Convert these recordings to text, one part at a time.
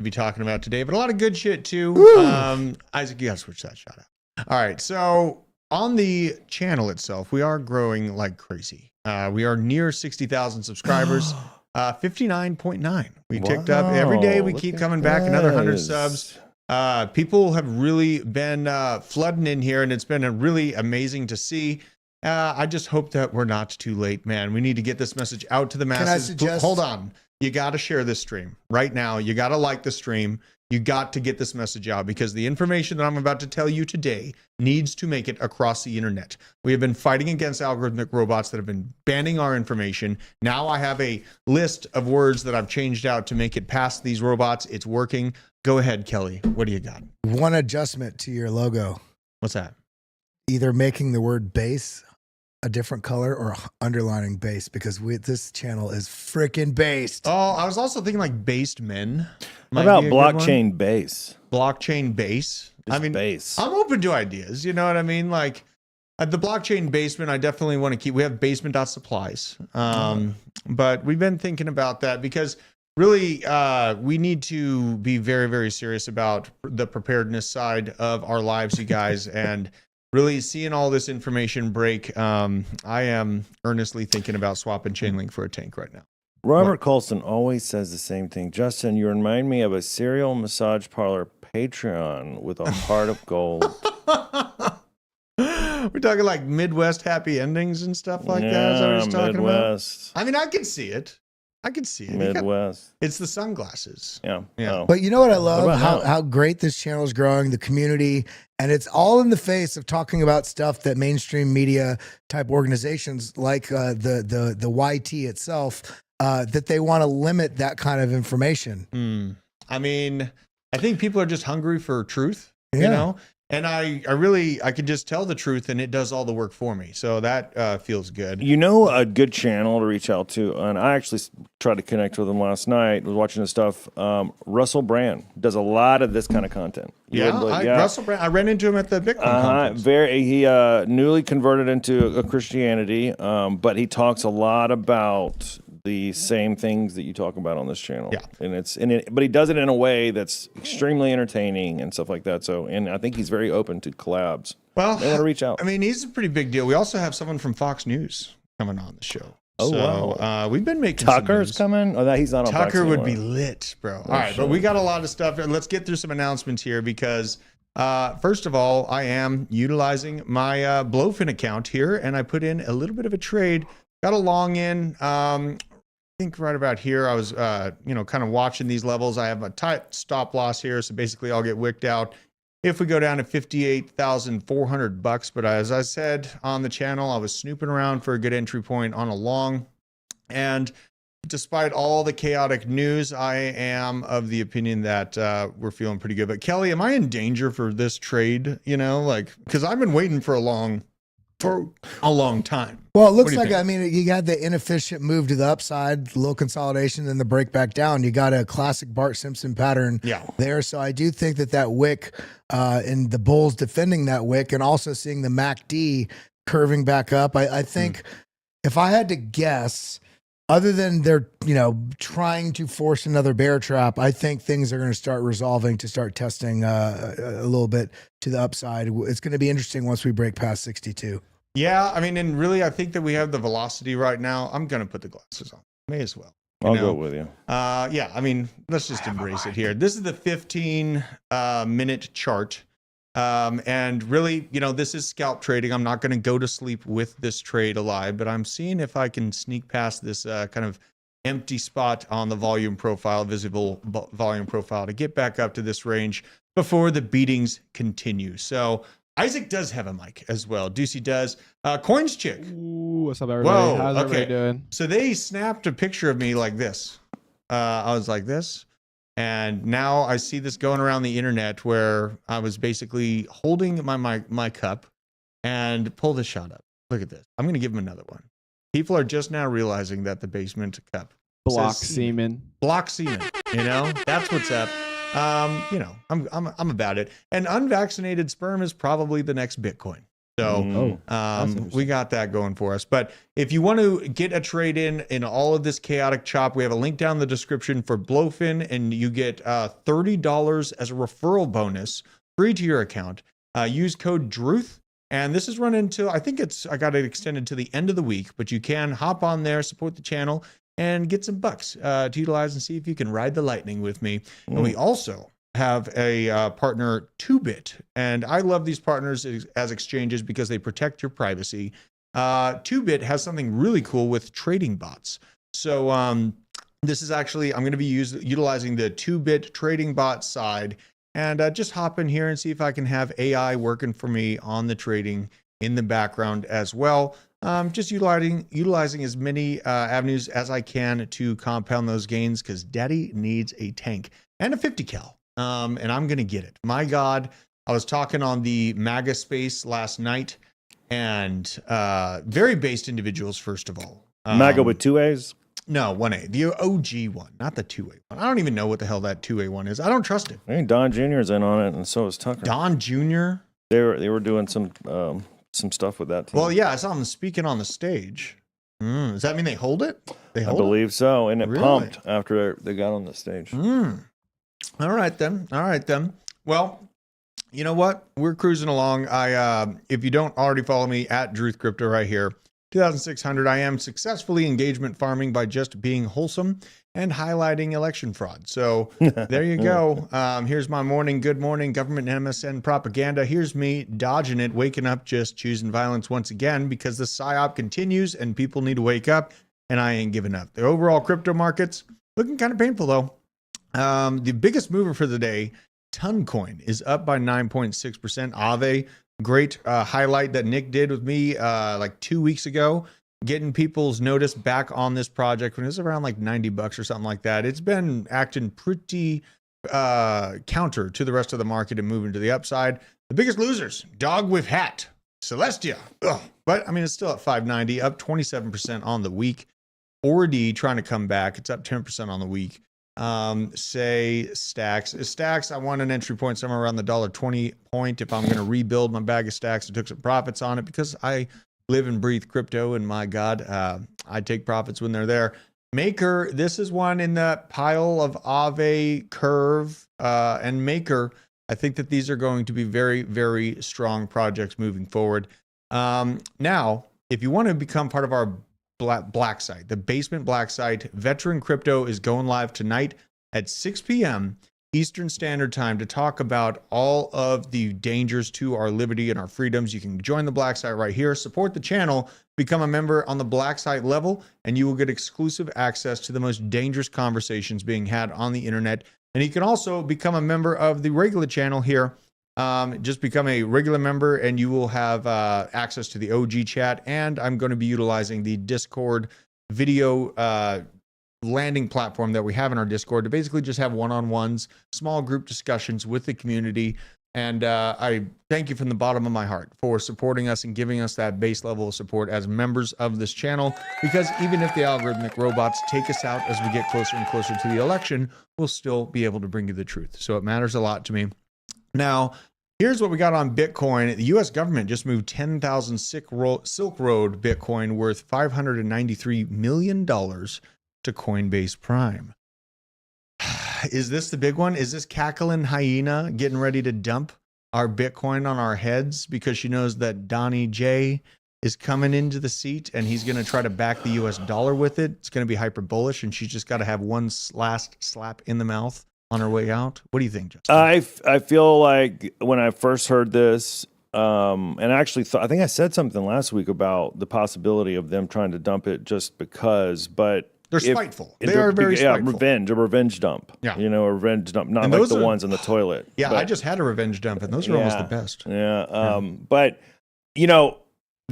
to be talking about today, but a lot of good shit too. Isaac, you gotta switch that shot out. All right, so on the channel itself, we are growing like crazy. We are near 60,000 subscribers. 59.9. We ticked up every day. We keep coming back. Another 100 subs. People have really been flooding in here, and it's been really amazing to see. I just hope that we're not too late, man. We need to get this message out to the masses. Can I suggest? Hold on. You got to share this stream right now. You got to like the stream. You got to get this message out because the information that I'm about to tell you today needs to make it across the internet. We have been fighting against algorithmic robots that have been banning our information. Now I have a list of words that I've changed out to make it past these robots. It's working. Go ahead, Kelly. What do you got? One adjustment to your logo. What's that? Either making the word base a different color or underlining base, because this channel is freaking based. Oh, I was also thinking like based men. How about blockchain base? Blockchain base. Just I mean, base. I'm open to ideas. You know what I mean? Like the blockchain basement, I definitely want to keep. We have basement.supplies. But we've been thinking about that because really we need to be very, very serious about the preparedness side of our lives, you guys. And really seeing all this information break, I am earnestly thinking about swapping Chainlink for a tank right now. Robert Colson always says the same thing. Justin, you remind me of a serial massage parlor Patreon with a heart of gold. We're talking like Midwest happy endings and stuff like that. Is that what he's talking Midwest. about? I mean, I can see it. I can see it. Midwest. It's the sunglasses. Yeah. Yeah. Oh. But you know what I love? What about How great this channel is growing, the community, and it's all in the face of talking about stuff that mainstream media type organizations like the YT itself, that they want to limit that kind of information. I mean, I think people are just hungry for truth, Yeah. you know? And I can just tell the truth and it does all the work for me. So that feels good. You know, a good channel to reach out to, and I actually tried to connect with him last night. Was watching his stuff. Russell Brand does a lot of this kind of content. Russell Brand. I ran into him at the Bitcoin conference. He newly converted into a Christianity, but he talks a lot about the same things that you talk about on this channel. Yeah, but he does it in a way that's extremely entertaining and stuff like that. So, and I think he's very open to collabs. Well, they want to reach out. I mean, he's a pretty big deal. We also have someone from Fox News coming on the show. Oh, so, wow. We've been making Tucker's coming? Oh, he's not on Fox Tucker would anymore. be lit, bro. All right, but we got a lot of stuff. Let's get through some announcements here because, first of all, I am utilizing my Blowfin account here, and I put in a little bit of a trade. Got a long in. I think right about here, I was, kind of watching these levels. I have a tight stop loss here, so basically I'll get wicked out if we go down to $58,400. But as I said on the channel, I was snooping around for a good entry point on a long. And despite all the chaotic news, I am of the opinion that we're feeling pretty good. But Kelly, am I in danger for this trade? You know, like, because I've been waiting for a long time. Well, it looks like, I mean, you got the inefficient move to the upside, low consolidation, then the break back down. You got a classic Bart Simpson pattern there. So I do think that wick and the bulls defending that wick and also seeing the MACD curving back up. I think if I had to guess, other than they're, trying to force another bear trap, I think things are going to start resolving to start testing a little bit to the upside. It's going to be interesting once we break past 62. Yeah, I mean, and really, I think that we have the velocity right now. I'm going to put the glasses on. May as well. I'll go with you. Yeah, I mean, let's just embrace it here. This is the 15-minute chart. And really, this is scalp trading. I'm not going to go to sleep with this trade alive, but I'm seeing if I can sneak past this kind of empty spot on the volume profile, visible volume profile, to get back up to this range before the beatings continue. So Isaac does have a mic as well. Deucey does. Coins Chick. Ooh, what's up, everybody? How's everybody doing? So they snapped a picture of me like this. I was like this. And now I see this going around the internet where I was basically holding my cup and pull this shot up. Look at this. I'm going to give him another one. People are just now realizing that the basement cup block semen. Block semen. That's what's up. I'm about it. And unvaccinated sperm is probably the next Bitcoin. So we got that going for us. But if you want to get a trade in all of this chaotic chop, we have a link down in the description for Blowfin, and you get $30 as a referral bonus free to your account. Use code DRUTH. And this is run until, I got it extended to the end of the week, but you can hop on there, support the channel, and get some bucks to utilize and see if you can ride the lightning with me. And we also have a partner, 2bit, and I love these partners as exchanges because they protect your privacy. 2bit has something really cool with trading bots. So this is actually, I'm going to be utilizing the 2bit trading bot side, and just hop in here and see if I can have AI working for me on the trading in the background as well. Just utilizing as many avenues as I can to compound those gains, because daddy needs a tank and a 50 cal. And I'm going to get it. My God, I was talking on the MAGA space last night, and very based individuals, first of all. MAGA with 2 A's? No, 1A. The OG one, not the 2A one. I don't even know what the hell that 2A one is. I don't trust it. I think Don Jr.'s in on it, and so is Tucker. Don Jr.? They were doing some stuff with that team. Well, yeah, I saw them speaking on the stage. Does that mean they hold it? I believe so, and it pumped after they got on the stage. All right then. Well, you know what? We're cruising along. If you don't already follow me at Druth Crypto right here, 2,600. I am successfully engagement farming by just being wholesome and highlighting election fraud. So there you go. Here's my morning. Good morning, government and MSN propaganda. Here's me dodging it, waking up, just choosing violence once again, because the psyop continues and people need to wake up, and I ain't giving up. The overall crypto markets looking kind of painful though. The biggest mover for the day, Toncoin, is up by 9.6%. Aave, great highlight that Nick did with me like 2 weeks ago, getting people's notice back on this project when it was around like $90 or something like that. It's been acting pretty counter to the rest of the market and moving to the upside. The biggest losers, Dog with Hat, Celestia. Ugh. But I mean, it's still at 590, up 27% on the week. Ordi trying to come back. It's up 10% on the week. Say Stacks, I want an entry point somewhere around the $1.20 point. If I'm going to rebuild my bag of Stacks, I took some profits on it because I live and breathe crypto, and my God, I take profits when they're there. Maker, this is one in the pile of Aave, Curve, and Maker. I think that these are going to be very, very strong projects moving forward. Now, if you want to become part of our black site, the basement black site, Veteran Crypto is going live tonight at 6 p.m. Eastern Standard Time to talk about all of the dangers to our liberty and our freedoms. You can join the black site right here, support the channel, become a member on the black site level, and you will get exclusive access to the most dangerous conversations being had on the internet. And you can also become a member of the regular channel here. Just become a regular member and you will have access to the OG chat. And I'm going to be utilizing the Discord video landing platform that we have in our Discord to basically just have one-on-ones, small group discussions with the community. And I thank you from the bottom of my heart for supporting us and giving us that base level of support as members of this channel, because even if the algorithmic robots take us out as we get closer and closer to the election, we'll still be able to bring you the truth. So it matters a lot to me. Now, here's what we got on Bitcoin. The U.S. government just moved 10,000 Silk Road Bitcoin worth $593 million to Coinbase Prime. Is this the big one? Is this cackling hyena getting ready to dump our Bitcoin on our heads because she knows that Donnie J is coming into the seat and he's going to try to back the U.S. dollar with it? It's going to be hyper bullish, and she's just got to have one last slap in the mouth on her way out. What do you think, Justin? I feel like when I first heard this, and I actually I think I said something last week about the possibility of them trying to dump it just because, but they're spiteful. They are very spiteful. A revenge dump. Yeah. You know, a revenge dump, not like the ones in the toilet. Yeah, but I just had a revenge dump, and those are almost the best. Yeah. But, you know,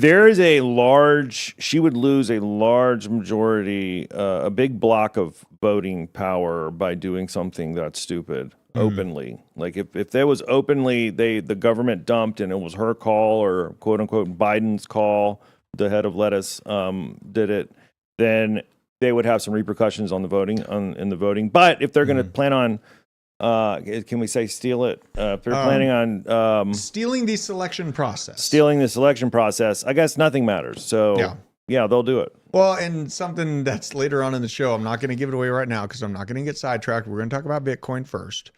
she would lose a large majority, a big block of voting power by doing something that's stupid openly. Like if there was openly, the government dumped and it was her call, or quote unquote Biden's call, the head of Lettuce did it, then they would have some repercussions on the voting, in the voting. But if they're going to plan on Can we say steal it? If they're planning on stealing the selection process. Stealing the selection process, I guess nothing matters. So yeah, they'll do it. Well, and something that's later on in the show, I'm not going to give it away right now because I'm not going to get sidetracked. We're going to talk about Bitcoin first.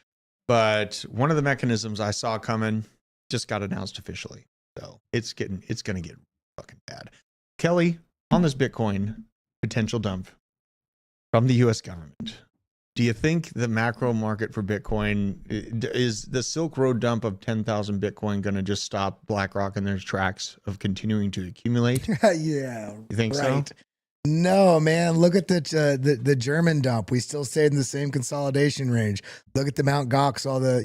But one of the mechanisms I saw coming just got announced officially. So it's going to get fucking bad. Kelly, on this Bitcoin potential dump from the US government, do you think the macro market for Bitcoin, is the Silk Road dump of 10,000 Bitcoin going to just stop BlackRock in their tracks of continuing to accumulate? Yeah. You think so? No, man. Look at the German dump. We still stayed in the same consolidation range. Look at the Mt. Gox, all the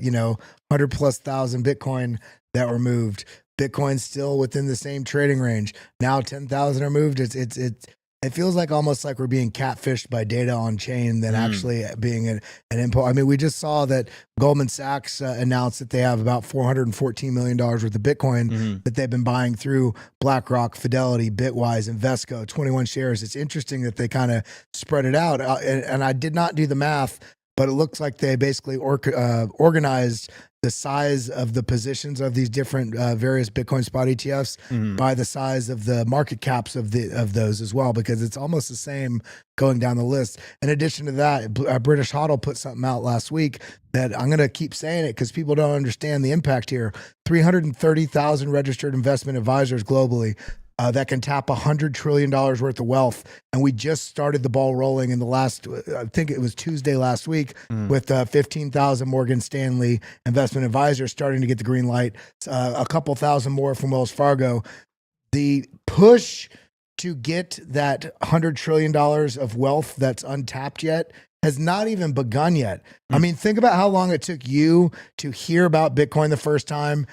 100,000+ Bitcoin that were moved. Bitcoin's still within the same trading range. Now 10,000 are moved. It feels like almost like we're being catfished by data on chain than actually being an input. I mean, we just saw that Goldman Sachs announced that they have about $414 million worth of Bitcoin that they've been buying through BlackRock, Fidelity, Bitwise, Invesco, 21 shares. It's interesting that they kind of spread it out. And I did not do the math, but it looks like they basically organized the size of the positions of these different various Bitcoin spot ETFs by the size of the market caps of those as well, because it's almost the same going down the list. In addition to that, British HODL put something out last week that I'm going to keep saying it because people don't understand the impact here. 330,000 registered investment advisors globally that can tap $100 trillion worth of wealth. And we just started the ball rolling in the last, I think it was Tuesday last week, with 15,000 Morgan Stanley investment advisors starting to get the green light, a couple thousand more from Wells Fargo. The push to get that $100 trillion of wealth that's untapped yet has not even begun yet. I mean, think about how long it took you to hear about Bitcoin the first time,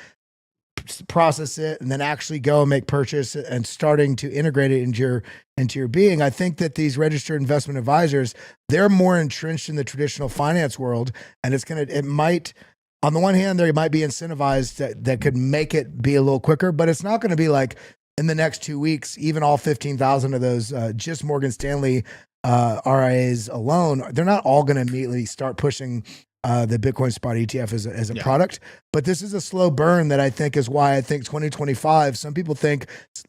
process it, and then actually go and make purchase and starting to integrate it into your being. I think that these registered investment advisors, they're more entrenched in the traditional finance world, and it might, on the one hand, they might be incentivized that could make it be a little quicker, but it's not going to be like in the next 2 weeks, even all 15,000 of those, just Morgan Stanley RIAs alone, they're not all going to immediately start pushing the Bitcoin spot ETF as a product, but this is a slow burn that I think is why I think 2025, some people think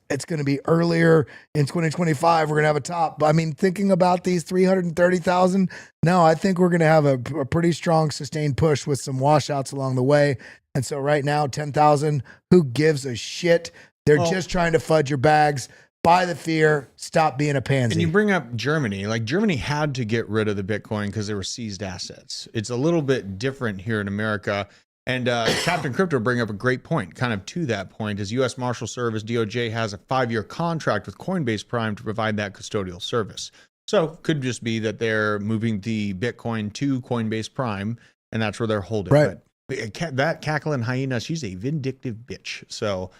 it's going to be earlier in 2025. We're going to have a top. I mean, thinking about these 330,000, no, I think we're going to have a pretty strong sustained push with some washouts along the way. And so right now, 10,000, who gives a shit? They're just trying to fudge your bags. Buy the fear, stop being a pansy. And you bring up Germany. Like, Germany had to get rid of the Bitcoin because they were seized assets. It's a little bit different here in America. And Captain Crypto bring up a great point, kind of to that point, is U.S. Marshal Service, DOJ, has a 5-year contract with Coinbase Prime to provide that custodial service. So could just be that they're moving the Bitcoin to Coinbase Prime, and that's where they're holding it. But that cackling hyena, she's a vindictive bitch. So...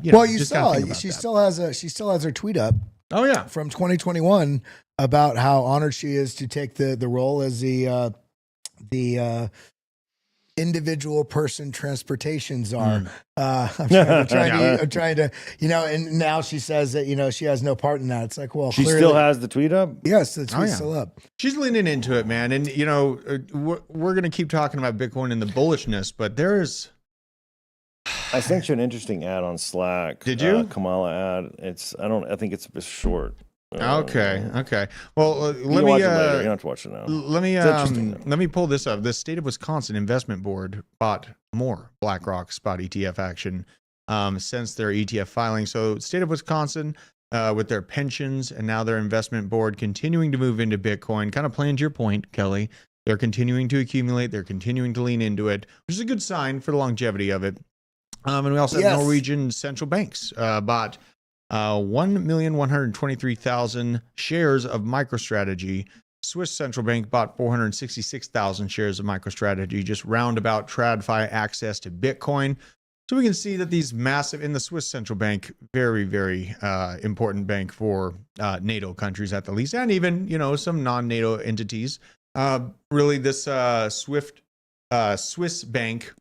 you saw she still has her tweet up. Oh yeah, from 2021 about how honored she is to take the role as the individual person transportation czar. I'm trying to, and now she says that she has no part in that. It's like, well, she clearly, still has the tweet up. Yes, the tweet's still up. She's leaning into it, man. And we're gonna keep talking about Bitcoin and the bullishness, but there is. I sent you an interesting ad on Slack. Did you? Kamala ad. I think it's a bit short. Okay. Well, let me watch it later. You don't have to watch it now. Let me pull this up. The State of Wisconsin Investment Board bought more BlackRock spot ETF action since their ETF filing. So, State of Wisconsin, with their pensions and now their investment board continuing to move into Bitcoin, kind of playing to your point, Kelly. They're continuing to accumulate. They're continuing to lean into it, which is a good sign for the longevity of it. And we also have Norwegian central banks bought 1,123,000 shares of MicroStrategy. Swiss central bank bought 466,000 shares of MicroStrategy, just roundabout TradFi access to Bitcoin. So we can see that these massive, in the Swiss central bank, very, very important bank for NATO countries at the least, and even some non-NATO entities. Really, this Swiss bank.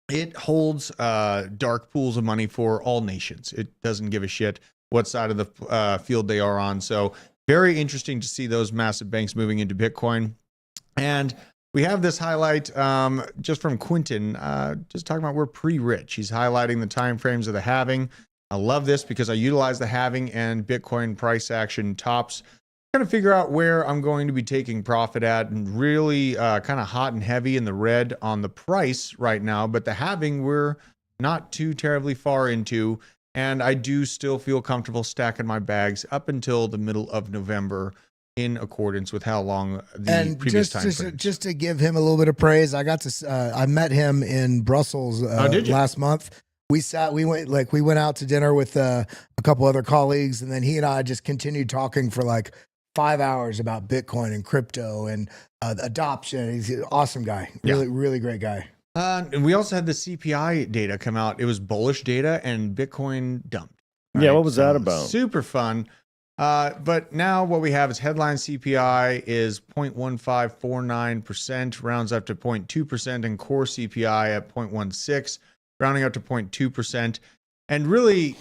It holds dark pools of money for all nations. It doesn't give a shit what side of the field they are on. So very interesting to see those massive banks moving into Bitcoin. And we have this highlight just from Quentin, just talking about we're pre-rich. He's highlighting the time frames of the halving. I love this because I utilize the halving and Bitcoin price action tops. Trying to figure out where I'm going to be taking profit at, and really kind of hot and heavy in the red on the price right now. But the halving, we're not too terribly far into. And I do still feel comfortable stacking my bags up until the middle of November in accordance with how long the previous time frames. Just to give him a little bit of praise, I met him in Brussels last month. We went out to dinner with a couple other colleagues, and then he and I just continued talking for like 5 hours about Bitcoin and crypto and adoption. He's an awesome guy. Really great guy. And we also had the CPI data come out. It was bullish data, and Bitcoin dumped. Right? Yeah, what was that about? Super fun. But now what we have is headline CPI is 0.1549%, rounds up to 0.2%, and core CPI at 0.16, rounding up to 0.2%. And really,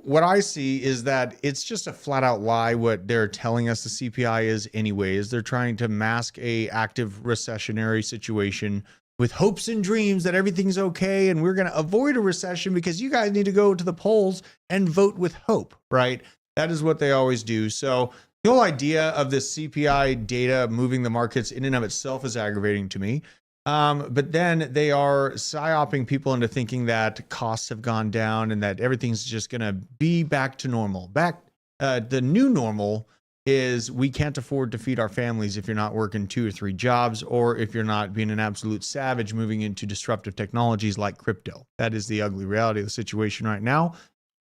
what I see is that it's just a flat out lie what they're telling us the CPI is anyways. They're trying to mask a active recessionary situation with hopes and dreams that everything's okay and we're going to avoid a recession because you guys need to go to the polls and vote with hope, right? That is what they always do. So the whole idea of this CPI data moving the markets in and of itself is aggravating to me. But then they are psyoping people into thinking that costs have gone down and that everything's just going to be back to normal. The new normal is we can't afford to feed our families if you're not working 2 or 3 jobs, or if you're not being an absolute savage moving into disruptive technologies like crypto. That is the ugly reality of the situation right now.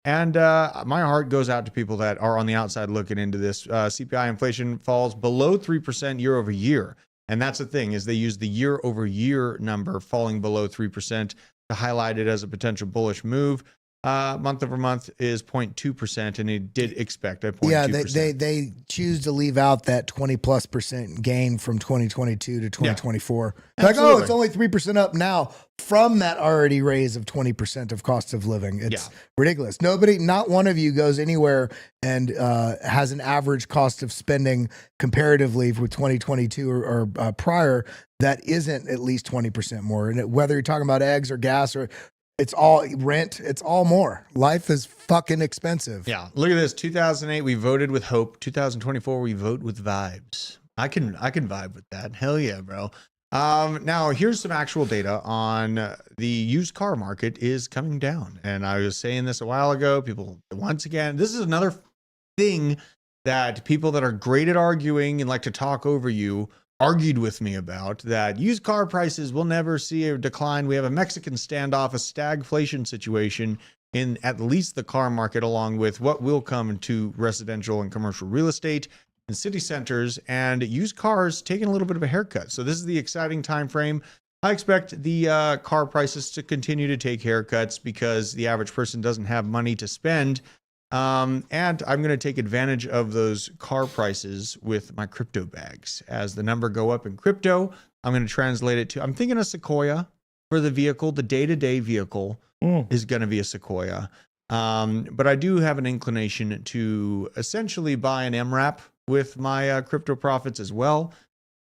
And my heart goes out to people that are on the outside looking into this. CPI inflation falls below 3% year over year. And that's the thing, is they use the year over year number falling below 3% to highlight it as a potential bullish move. Month over month is 0.2%, and it did expect a 0.2%. Yeah, they choose to leave out that 20+% gain from 2022 to 2024. Yeah, like, oh, it's only 3% up now from that already raise of 20% of cost of living. It's ridiculous. Not one of you goes anywhere and has an average cost of spending comparatively with 2022 or prior that isn't at least 20% more. And whether you're talking about eggs or gas or it's all rent. It's all more. Life is fucking expensive. Yeah. Look at this. 2008, we voted with hope. 2024, we vote with vibes. I can vibe with that. Hell yeah, bro. Now here's some actual data on the used car market is coming down. And I was saying this a while ago. People, once again, this is another thing that people that are great at arguing and like to talk over you argued with me about, that used car prices will never see a decline. We have a Mexican standoff, a stagflation situation in at least the car market, along with what will come into residential and commercial real estate and city centers, and used cars taking a little bit of a haircut. So this is the exciting time frame. I expect the car prices to continue to take haircuts because the average person doesn't have money to spend. And I'm going to take advantage of those car prices with my crypto bags. As the number go up in crypto, I'm going to translate it to, I'm thinking a Sequoia for the vehicle. The day-to-day vehicle is going to be a Sequoia. But I do have an inclination to essentially buy an MRAP with my crypto profits as well.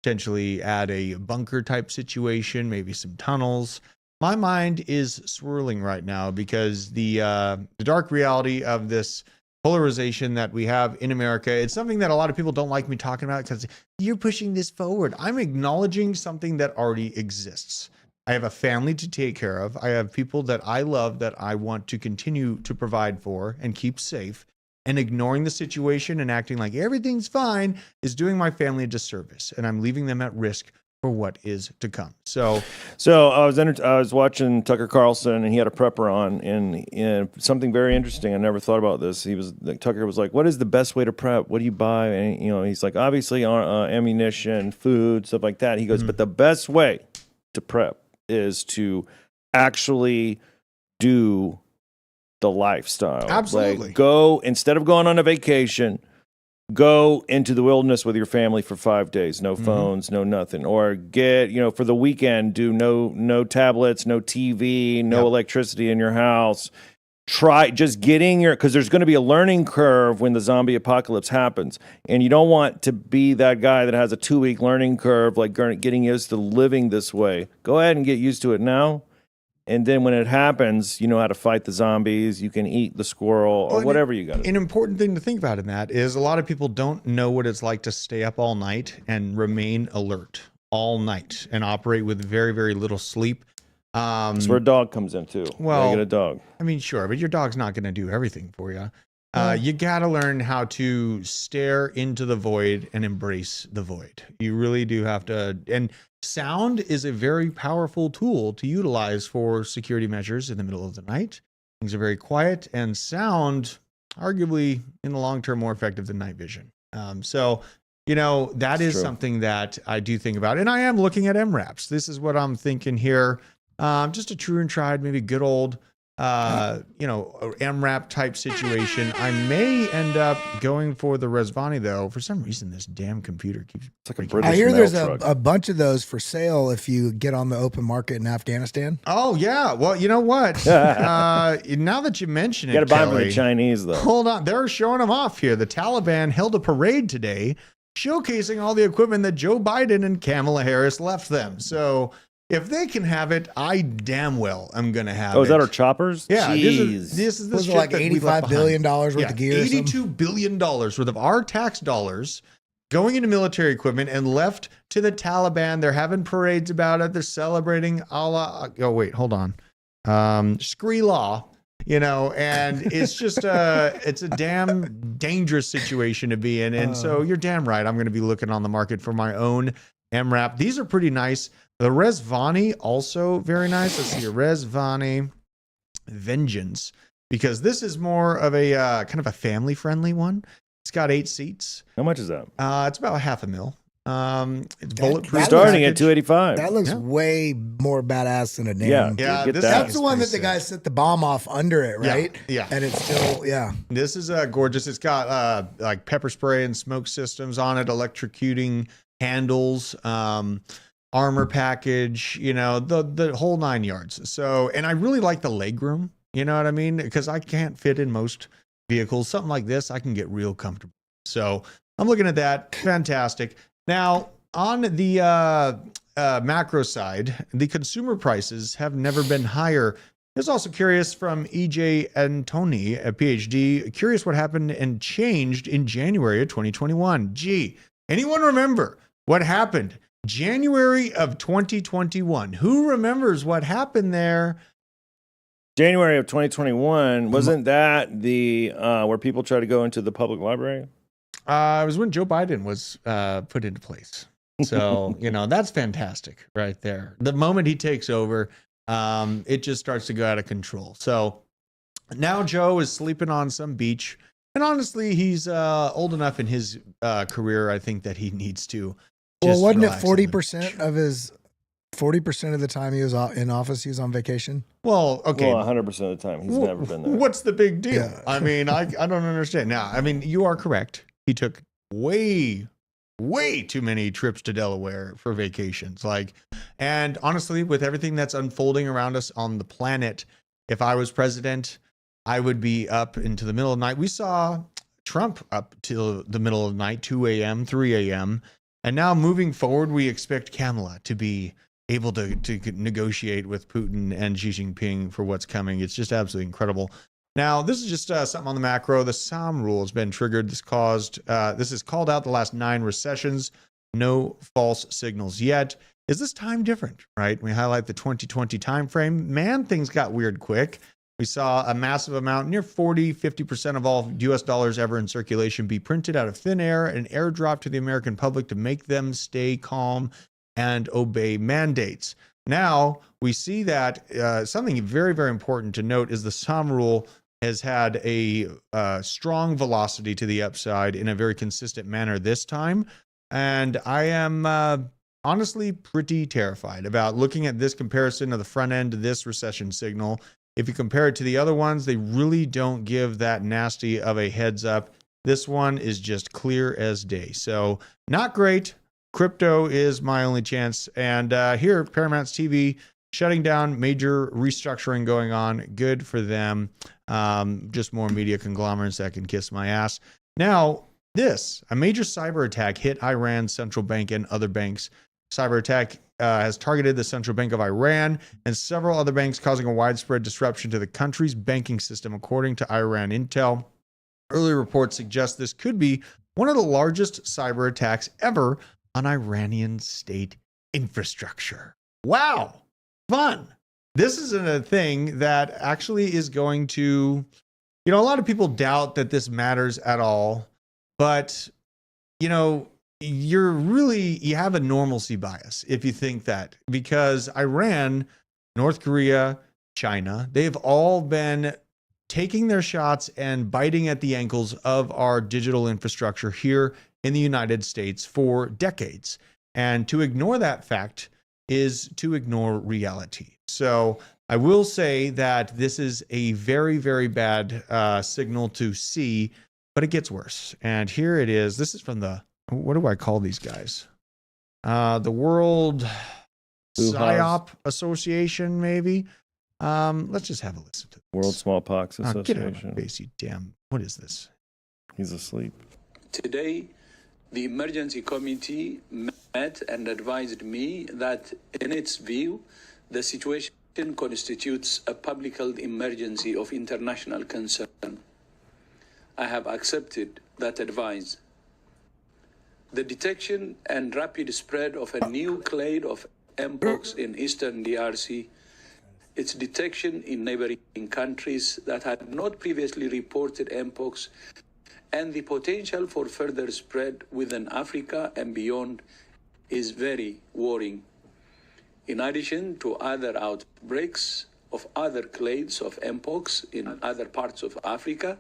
Potentially add a bunker type situation, maybe some tunnels. My mind is swirling right now because the dark reality of this polarization that we have in America, it's something that a lot of people don't like me talking about because you're pushing this forward. I'm acknowledging something that already exists. I have a family to take care of. I have people that I love that I want to continue to provide for and keep safe. And ignoring the situation and acting like everything's fine is doing my family a disservice. And I'm leaving them at risk for what is to come. So I was watching Tucker Carlson, and he had a prepper on, and something very interesting. I never thought about this. Tucker was like, "What is the best way to prep? What do you buy?" And he's like, "Obviously, ammunition, food, stuff like that." He goes, "But the best way to prep is to actually do the lifestyle. Absolutely. Like, go, instead of going on a vacation, go into the wilderness with your family for 5 days, no phones, no nothing. Or get, for the weekend, do no tablets, no TV, no electricity in your house. try just getting because there's going to be a learning curve when the zombie apocalypse happens, and you don't want to be that guy that has a 2-week learning curve, like getting used to living this way. Go ahead and get used to it now, and then when it happens, you know how to fight the zombies. You can eat the squirrel or whatever you got. An important thing to think about in that is a lot of people don't know what it's like to stay up all night and remain alert all night and operate with very, very little sleep. That's where a dog comes in too. Well, you get a dog. I mean, sure, but your dog's not going to do everything for you. You got to learn how to stare into the void and embrace the void. You really do have to. And sound is a very powerful tool to utilize for security measures in the middle of the night. Things are very quiet, and sound, arguably in the long term, more effective than night vision. So, that is something that I do think about. And I am looking at MRAPs. This is what I'm thinking here. Just a true and tried, maybe good old, MRAP type situation. I may end up going for the Resvani though. For some reason, this damn computer keeps. It's like a British I hear there's truck. a bunch of those for sale if you get on the open market in Afghanistan. Oh yeah, well you know what? Now that you mention it, You got to buy them Kelly, from the Chinese though. Hold on, they're showing them off here. The Taliban held a parade today, showcasing all the equipment that Joe Biden and Kamala Harris left them. So. If they can have it, I damn well am going to have it. Oh, is that our choppers? Yeah. Jeez. This is the Was it shit like that we left $85 billion worth of gear? $82 billion worth of our tax dollars going into military equipment and left to the Taliban. They're having parades about it. They're celebrating Allah. Oh, wait, hold on. Scree law, and it's just it's a damn dangerous situation to be in. And so you're damn right. I'm going to be looking on the market for my own MRAP. These are pretty nice. The Resvani also very nice. Let's see, Resvani Vengeance, because this is more of a kind of a family-friendly one. It's got 8 seats. How much is that? It's about $500,000. It's bulletproof. Starting at $285. That looks way more badass than a damn. Yeah, that's the one that the guy set the bomb off under it, right? Yeah. And it's still, This is gorgeous. It's got like pepper spray and smoke systems on it, electrocuting handles, armor package, the whole 9 yards. So, and I really like the legroom, you know what I mean? Because I can't fit in most vehicles. Something like this, I can get real comfortable. So I'm looking at that. Fantastic. Now, on the macro side, the consumer prices have never been higher. It's also curious from EJ Antoni, a PhD, curious what happened and changed in January of 2021. Gee, anyone remember what happened January of 2021? Who remembers what happened there? January of 2021, wasn't that the where people try to go into the public library? It was when Joe Biden was put into place. So, that's fantastic right there. The moment he takes over, it just starts to go out of control. So now Joe is sleeping on some beach. And honestly, he's old enough in his career, I think, that he needs to. Well, wasn't it 40% of his 40% of the time he was in office, he was on vacation? Well, okay. Well, 100% of the time, he's never been there. What's the big deal? Yeah. I mean, I don't understand. Now, I mean, you are correct. He took way too many trips to Delaware for vacations. And honestly, with everything that's unfolding around us on the planet, if I was president, I would be up into the middle of the night. We saw Trump up till the middle of the night, 2 a.m., 3 a.m., and now moving forward, we expect Kamala to be able to negotiate with Putin and Xi Jinping for what's coming. It's just absolutely incredible. Now, this is just something on the macro. The SOM rule has been triggered. This has called out the last 9 recessions. No false signals yet. Is this time different, right? We highlight the 2020 timeframe. Man, things got weird quick. We saw a massive amount, near 50% of all US dollars ever in circulation be printed out of thin air and airdropped to the American public to make them stay calm and obey mandates. Now, we see that something very, very important to note is the SOM rule has had a strong velocity to the upside in a very consistent manner this time. And I am honestly pretty terrified about looking at this comparison of the front end to this recession signal. If you compare it to the other ones, they really don't give that nasty of a heads up. This one is just clear as day. So not great. Crypto is my only chance. And here, Paramount's TV shutting down, major restructuring going on. Good for them. Just more media conglomerates that can kiss my ass. Now, a major cyber attack hit Iran's central bank and other banks. Cyber attack has targeted the central bank of Iran and several other banks, causing a widespread disruption to the country's banking system, according to Iran Intel. Early reports suggest this could be one of the largest cyber attacks ever on Iranian state infrastructure. Wow, fun. This isn't a thing that actually is going to, a lot of people doubt that this matters at all, but, you have a normalcy bias if you think that, because Iran, North Korea, China, they've all been taking their shots and biting at the ankles of our digital infrastructure here in the United States for decades. And to ignore that fact is to ignore reality. So I will say that this is a very, very bad signal to see, but it gets worse. And here it is. This is from what do I call these guys? The World PSYOP Association, maybe. Let's just have a listen to this. World Smallpox Association. Get out of my face, you damn. What is this? He's asleep. Today, the emergency committee met and advised me that, in its view, the situation constitutes a public health emergency of international concern. I have accepted that advice. The detection and rapid spread of a new clade of mpox in eastern DRC, its detection in neighboring countries that had not previously reported mpox, and the potential for further spread within Africa and beyond is very worrying. In addition to other outbreaks of other clades of mpox in other parts of Africa,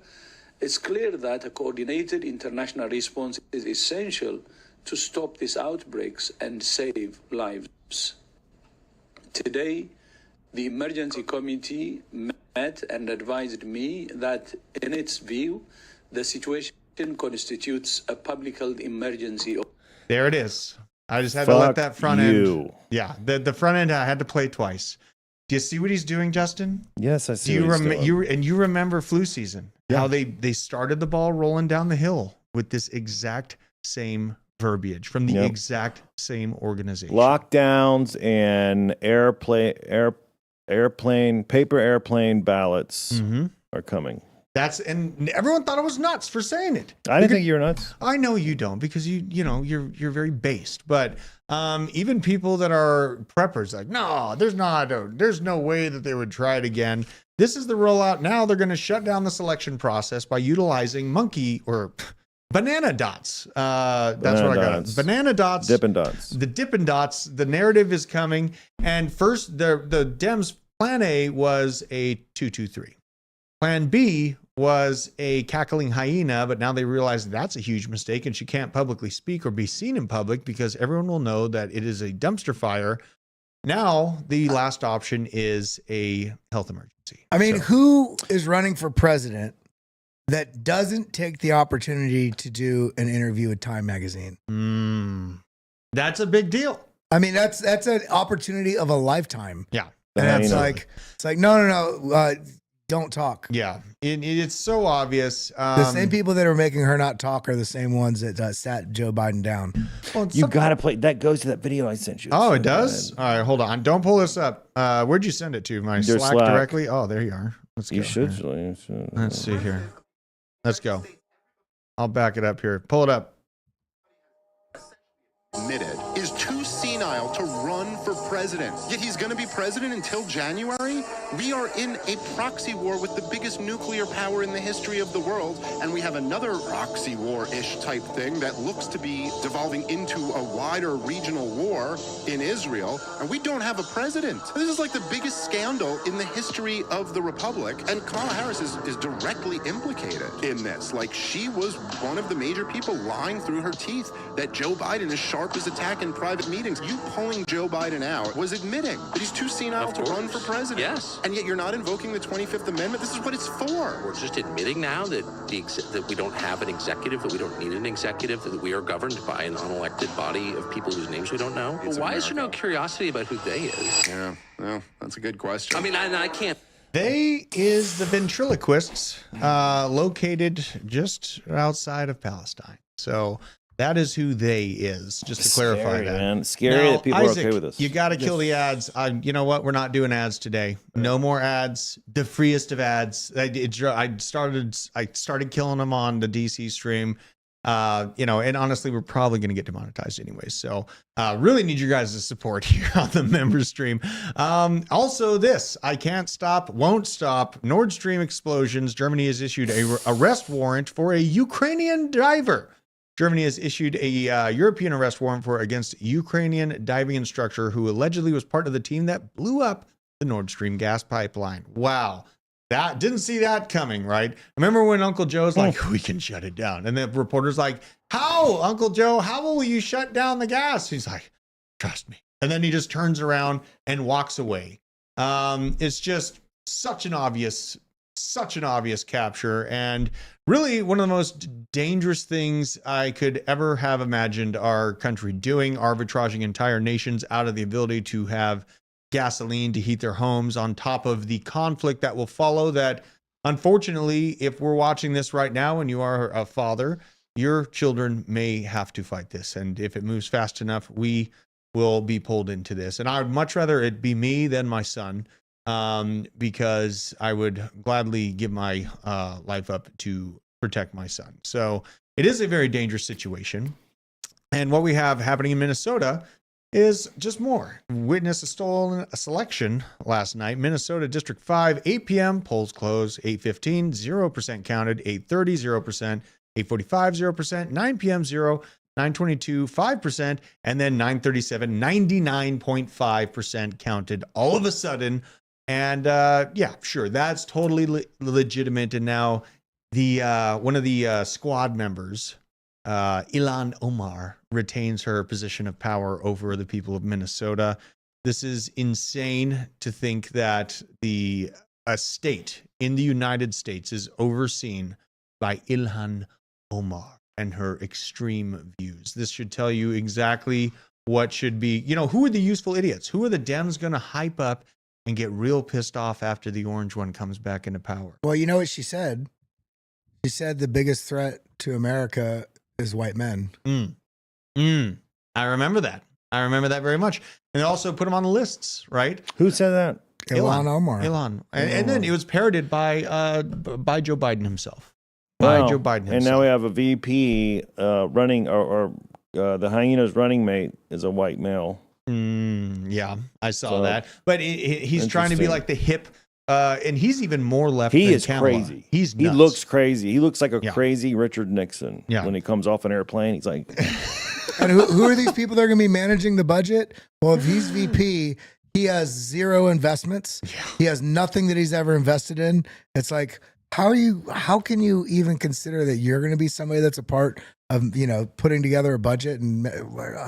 it's clear that a coordinated international response is essential to stop these outbreaks and save lives. Today, the emergency committee met and advised me that, in its view, the situation constitutes a public health emergency. There it is. I just had to let that front end. Yeah, the front end I had to play twice. Do you see what he's doing, Justin? Yes, I see. You remember flu season? Yeah. How they started the ball rolling down the hill with this exact same verbiage from the exact same organization. Lockdowns and paper airplane ballots are coming. And everyone thought I was nuts for saying it. I didn't think you were nuts. I know you don't, because you're very based. But even people that are preppers, like, no, there's no way that they would try it again. This is the rollout. Now they're going to shut down the selection process by utilizing banana dots. That's what I got. Banana dots. Dippin' Dots. The Dippin' Dots. The narrative is coming. And first, the Dems' plan A was a 223. Plan B was a cackling hyena, but now they realize that's a huge mistake and she can't publicly speak or be seen in public because everyone will know that it is a dumpster fire. Now, the last option is a health emergency. I mean, who is running for president that doesn't take the opportunity to do an interview with Time Magazine? That's a big deal. I mean, that's an opportunity of a lifetime. Yeah. And it's like, no. Don't talk. Yeah, it's so obvious. The same people that are making her not talk are the same ones that sat Joe Biden down. Well, you got to play. That goes to that video I sent you. Oh, it does? All right, hold on. Don't pull this up. Where'd you send it to? My Slack directly? Oh, there you are. Let's go. You should. Let's see here. Let's go. I'll back it up here. Pull it up. Admitted is too senile to run for president. Yet he's going to be president until January? We are in a proxy war with the biggest nuclear power in the history of the world, and we have another proxy war-ish type thing that looks to be devolving into a wider regional war in Israel, and we don't have a president. This is like the biggest scandal in the history of the Republic, and Kamala Harris is directly implicated in this. Like, she was one of the major people lying through her teeth that Joe Biden is sharp as attack in private meetings. you pulling Joe Biden out was admitting that he's too senile to run for president. Yes. And yet you're not invoking the 25th Amendment. This is what it's for. We're just admitting now that that we don't have an executive, that we don't need an executive, that we are governed by an unelected body of people whose names we don't know. But why is there no curiosity about who they is? Yeah, well, that's a good question. I mean, I can't. They is the ventriloquists located just outside of Palestine. So that is who they is, just to clarify that. Man. Scary now, that people Isaac, are okay with this. You got to kill the ads. You know what? We're not doing ads today. No more ads. The freest of ads. I started killing them on the DC stream. And honestly, we're probably going to get demonetized anyway. So really need you guys' support here on the member stream. Also this, I can't stop, won't stop. Nord Stream explosions. Germany has issued a arrest warrant for a Ukrainian diver. Germany has issued a European arrest warrant against Ukrainian diving instructor who allegedly was part of the team that blew up the Nord Stream gas pipeline. Wow. That didn't see that coming, right? Remember when Uncle Joe's like, we can shut it down. And the reporter's like, how, Uncle Joe, how will you shut down the gas? He's like, trust me. And then he just turns around and walks away. It's just such an obvious capture. And really one of the most dangerous things I could ever have imagined our country doing, arbitraging entire nations out of the ability to have gasoline to heat their homes, on top of the conflict that will follow. That unfortunately, if we're watching this right now and you are a father, your children may have to fight this. And if it moves fast enough, we will be pulled into this. And I would much rather it be me than my son, because I would gladly give my life up to protect my son. So it is a very dangerous situation. And what we have happening in Minnesota is just more. Witness a stolen selection last night. Minnesota District 5, 8 p.m. Polls close. 8:15, 0% counted. 8:30, 0%. 8:45, 0%. 9 p.m., 0. 9:22, 5%. And then 9:37, 99.5% counted all of a sudden. And yeah, sure, that's totally legitimate. And now the one of the squad members, Ilhan Omar, retains her position of power over the people of Minnesota. This is insane to think that a state in the United States is overseen by Ilhan Omar and her extreme views. This should tell you exactly what should be, who are the useful idiots? Who are the Dems going to hype up and get real pissed off after the orange one comes back into power? Well, you know what she said? She said the biggest threat to America is white men. I remember that. I remember that very much. And they also put them on the lists, right? Who said that? Ilhan Omar. Ilhan. And then it was parroted by Joe Biden himself. Wow. Joe Biden himself. And now we have a VP running, or the Hyena's running mate is a white male. Yeah, I saw that. But he's trying to be like the hip, and he's even more left than is Kamala. crazy. He looks crazy. He looks like a crazy Richard Nixon. Yeah. When he comes off an airplane, he's like... And who are these people that are going to be managing the budget? Well, if he's VP, he has zero investments. Yeah. He has nothing that he's ever invested in. It's like, how can you even consider that you're going to be somebody that's a part of, putting together a budget and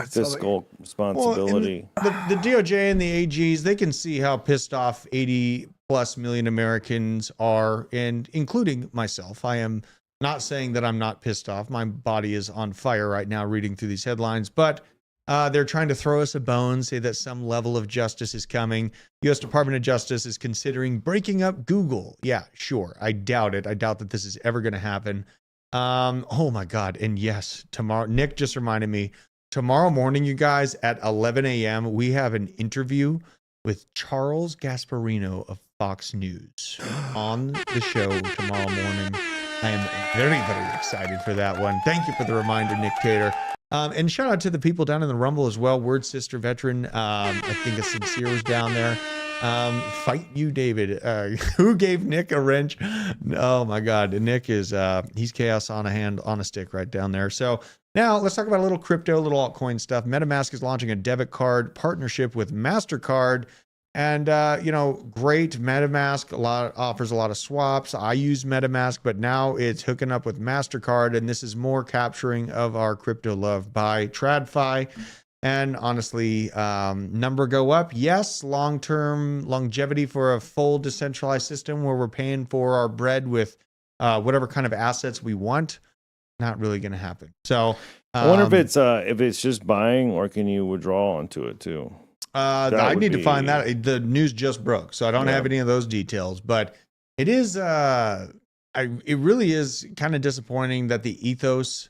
fiscal responsibility? Well, the DOJ and the AGs, they can see how pissed off 80+ million Americans are, and including myself. I am not saying that I'm not pissed off. My body is on fire right now reading through these headlines, but they're trying to throw us a bone, say that some level of justice is coming. U.S. Department of Justice is considering breaking up Google. Yeah, sure. I doubt it. I doubt that this is ever going to happen. Oh my God. And yes, tomorrow, Nick just reminded me, tomorrow morning, you guys, at 11 a.m., we have an interview with Charles Gasparino of Fox News on the show tomorrow morning. I am very, very excited for that one. Thank you for the reminder, Nick Tater. And shout out to the people down in the Rumble as well. Word Sister Veteran. I think a Sincere was down there. Fight you, David. Who gave Nick a wrench? Oh my God. Nick is, he's chaos on a stick right down there. So now let's talk about a little crypto, a little altcoin stuff. MetaMask is launching a debit card partnership with MasterCard. And, great. MetaMask offers a lot of swaps. I use MetaMask, but now it's hooking up with MasterCard. And this is more capturing of our crypto love by TradFi. And honestly, number go up. Yes, long-term longevity for a full decentralized system where we're paying for our bread with whatever kind of assets we want. Not really going to happen. So I wonder if it's just buying, or can you withdrawal onto it too? I need to find that. The news just broke, so I don't have any of those details. But it is, it really is kind of disappointing that the ethos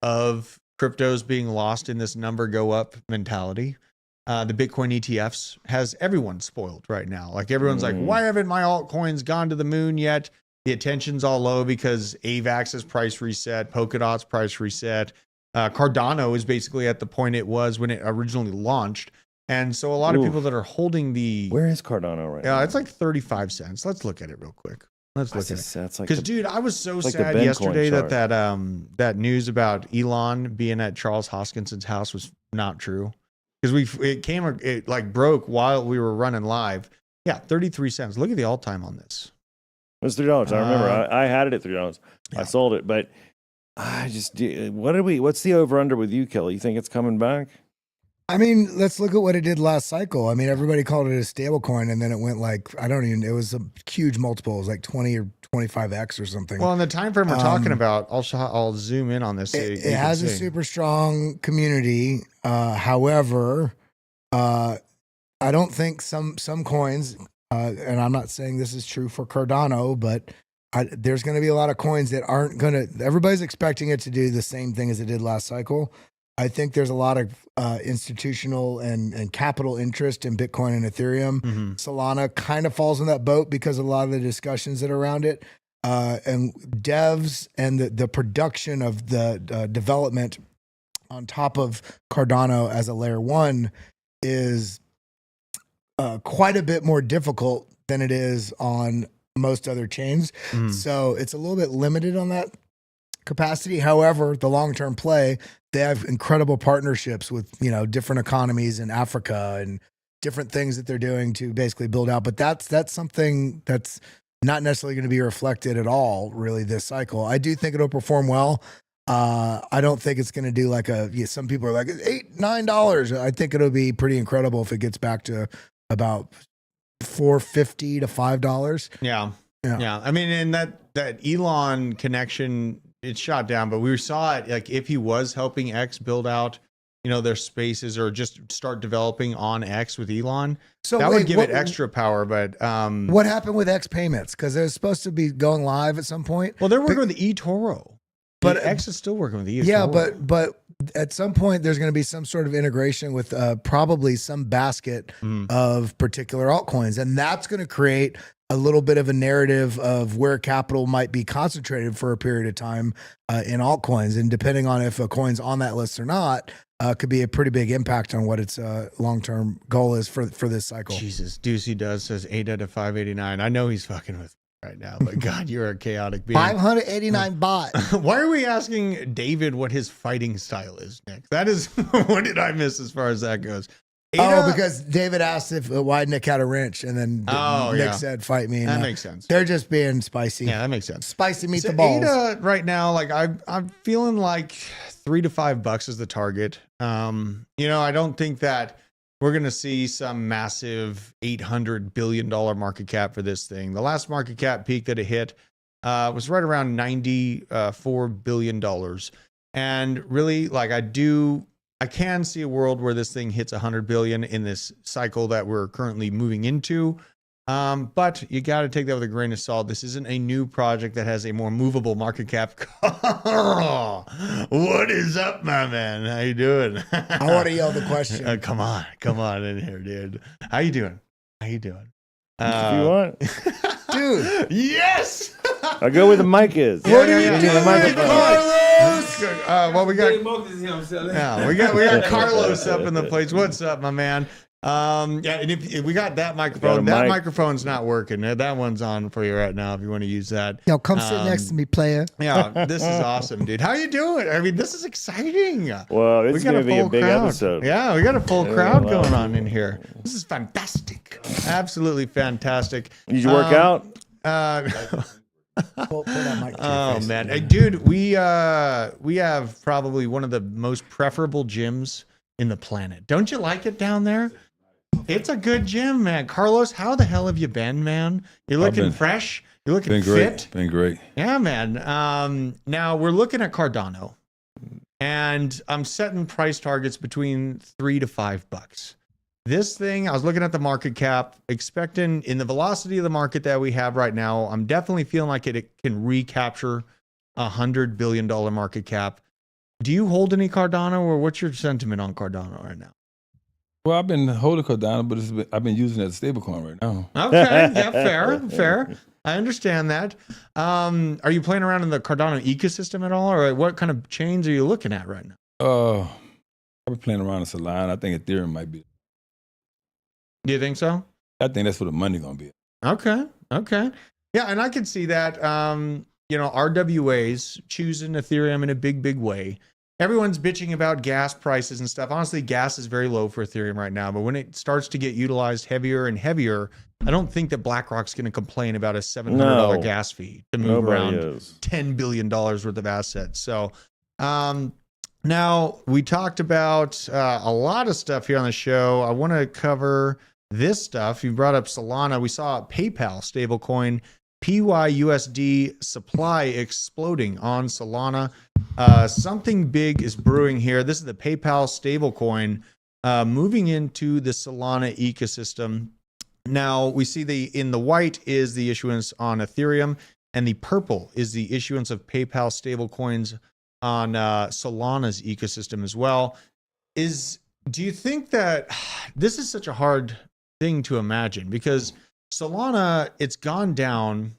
of cryptos being lost in this number go up mentality. The Bitcoin ETFs has everyone spoiled right now. Like everyone's like, why haven't my altcoins gone to the moon yet? The attention's all low because AVAX's price reset, Polkadot's price reset. Cardano is basically at the point it was when it originally launched. And so a lot of people that are holding Where is Cardano right now? Yeah, it's like 35 cents. Let's look at it real quick. Let's look at it. That's like because, dude, I was so sad yesterday that news about Elon being at Charles Hoskinson's house was not true. Because it like broke while we were running live. Yeah, 33 cents. Look at the alt time on this. It was $3. I remember. I had it at $3. Yeah. I sold it, but what's the over under with you, Kelly? You think it's coming back? I mean, let's look at what it did last cycle. I mean, everybody called it a stable coin, and then it went like, it was a huge multiple. It was like 20 or 25x or something. Well, in the time frame we're talking about, I'll zoom in on this. It has a super strong community. However, I don't think some coins, and I'm not saying this is true for Cardano, but there's going to be a lot of coins that aren't going to, everybody's expecting it to do the same thing as it did last cycle. I think there's a lot of institutional and capital interest in Bitcoin and Ethereum. Mm-hmm. Solana kind of falls in that boat because of a lot of the discussions that are around it. And devs and the production of the development on top of Cardano as a layer one is quite a bit more difficult than it is on most other chains. Mm. So it's a little bit limited on that capacity. However, the long-term play, they have incredible partnerships with, different economies in Africa and different things that they're doing to basically build out. But that's something that's not necessarily going to be reflected at all, really, this cycle. I do think it'll perform well. I don't think it's going to do like some people are like $8, $9. I think it'll be pretty incredible if it gets back to about $4.50 to $5. Yeah. I mean, and that Elon connection, it's shot down, but we saw it like if he was helping X build out, their spaces or just start developing on X with Elon, so that would give it extra power. But what happened with X payments? Because they're supposed to be going live at some point. Well, they're working with the eToro, but X is still working with the eToro. Yeah, but at some point there's going to be some sort of integration with probably some basket of particular altcoins, and that's going to create a little bit of a narrative of where capital might be concentrated for a period of time in altcoins. And depending on if a coin's on that list or not, could be a pretty big impact on what its long-term goal is for this cycle. Jesus, Deucey Does says 8 out of 589. I know he's fucking with me right now, but God, you're a chaotic being. 589 bot. Why are we asking David what his fighting style is next? That is, what did I miss as far as that goes? Because David asked why Nick had a wrench, and then Nick said, "Fight me." That makes sense. They're just being spicy. Yeah, that makes sense. Spicy meet the balls. Ada right now, like I'm feeling like $3 to $5 is the target. I don't think that we're gonna see some massive $800 billion market cap for this thing. The last market cap peak that it hit was right around $94 billion, and really, like I can see a world where this thing hits 100 billion in this cycle that we're currently moving into. But you got to take that with a grain of salt. This isn't a new project that has a more movable market cap. What is up, my man? How you doing? I want to yell the question. Come on in here, dude. How you doing? If you want. Dude. Yes. I'll go where the mic is. What are you doing, Carlos? Well, we got Carlos up in the place. What's up, my man? And if we got that microphone, microphone's not working. That one's on for you right now if you want to use that. Yo, come sit next to me, player. Yeah, this is awesome, dude. How you doing? I mean, this is exciting. Well, this is going to be a big episode. Yeah, we got a full crowd going on in here. This is fantastic. Absolutely fantastic. Did you work out? Pull that mic to oh your face. man, hey, dude, we have probably one of the most preferable gyms in the planet. Don't you like it down there? It's a good gym, man. Carlos, how the hell have you been, man? You're looking fresh. You're looking fit. Been great. Yeah, man. Now we're looking at Cardano, and I'm setting price targets between $3 to $5. This thing, I was looking at the market cap, expecting in the velocity of the market that we have right now, I'm definitely feeling like it can recapture $100 billion market cap. Do you hold any Cardano, or what's your sentiment on Cardano right now? Well, I've been holding Cardano, but I've been using it as a stablecoin right now. Okay, yeah, fair. I understand that. Are you playing around in the Cardano ecosystem at all, or what kind of chains are you looking at right now? I've been playing around in Solana. I think Ethereum might be. Do you think so? I think that's where the money's gonna be. Okay. Yeah, and I can see that. RWAs choosing Ethereum in a big way. Everyone's bitching about gas prices and stuff. Honestly, gas is very low for Ethereum right now, but when it starts to get utilized heavier and heavier, I don't think that BlackRock's going to complain about a $700 gas fee to move around $10 billion worth of assets. So now we talked about a lot of stuff here on the show. I want to cover this stuff. You brought up Solana. We saw PayPal stablecoin PYUSD supply exploding on Solana. Something big is brewing here. This is the PayPal stablecoin moving into the Solana ecosystem. Now we see in the white is the issuance on Ethereum, and the purple is the issuance of PayPal stablecoins on Solana's ecosystem as well. Do you think that this is such a hard thing to imagine, because Solana, it's gone down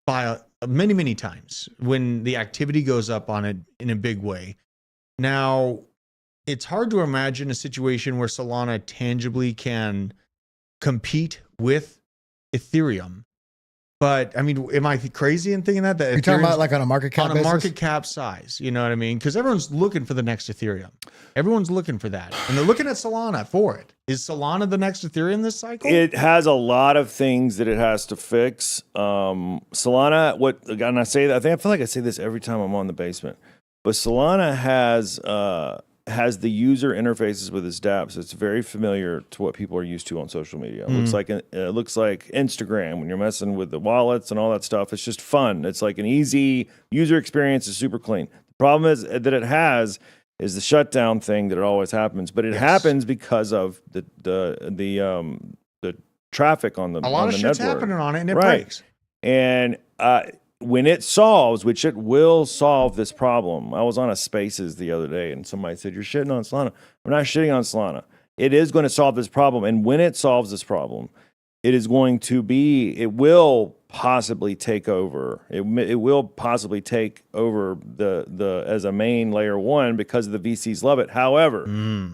by many times when the activity goes up on it in a big way. Now, it's hard to imagine a situation where Solana tangibly can compete with Ethereum. But I mean, am I crazy in thinking that? You're talking about like on a market cap basis? On a market cap size, you know what I mean? Because everyone's looking for the next Ethereum. Everyone's looking for that. And they're looking at Solana for it. Is Solana the next Ethereum this cycle? It has a lot of things that it has to fix. Solana, and I say that, I feel like I say this every time I'm on the basement, but Solana has the user interfaces with its dApps. It's very familiar to what people are used to on social media. It looks like Instagram when you're messing with the wallets and all that stuff. It's just fun. It's like an easy user experience. Is super clean. The problem is that it has is the shutdown thing that it always happens, but it happens because of the traffic on the a lot on of the shit's network. happening on it, and it breaks. And when it solves, which it will solve this problem. I was on a Spaces the other day, and somebody said, "You're shitting on Solana." I'm not shitting on Solana. It is going to solve this problem, and when it solves this problem, it will possibly take over. It will possibly take over the as a main layer one because the VCs love it. However,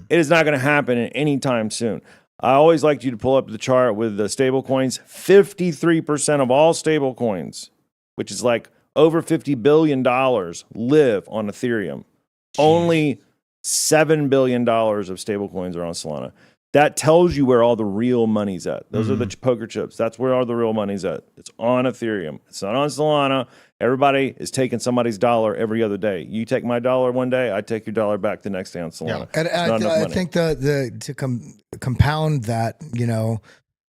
it is not going to happen anytime soon. I always liked you to pull up the chart with the stable coins. 53% of all stable coins, which is like over $50 billion, live on Ethereum. Jeez. Only $7 billion of stable coins are on Solana. That tells you where all the real money's at. Those are the poker chips. That's where all the real money's at. It's on Ethereum. It's not on Solana. Everybody is taking somebody's dollar every other day. You take my dollar one day, I take your dollar back the next day on Solana. Yeah. And I think to compound that,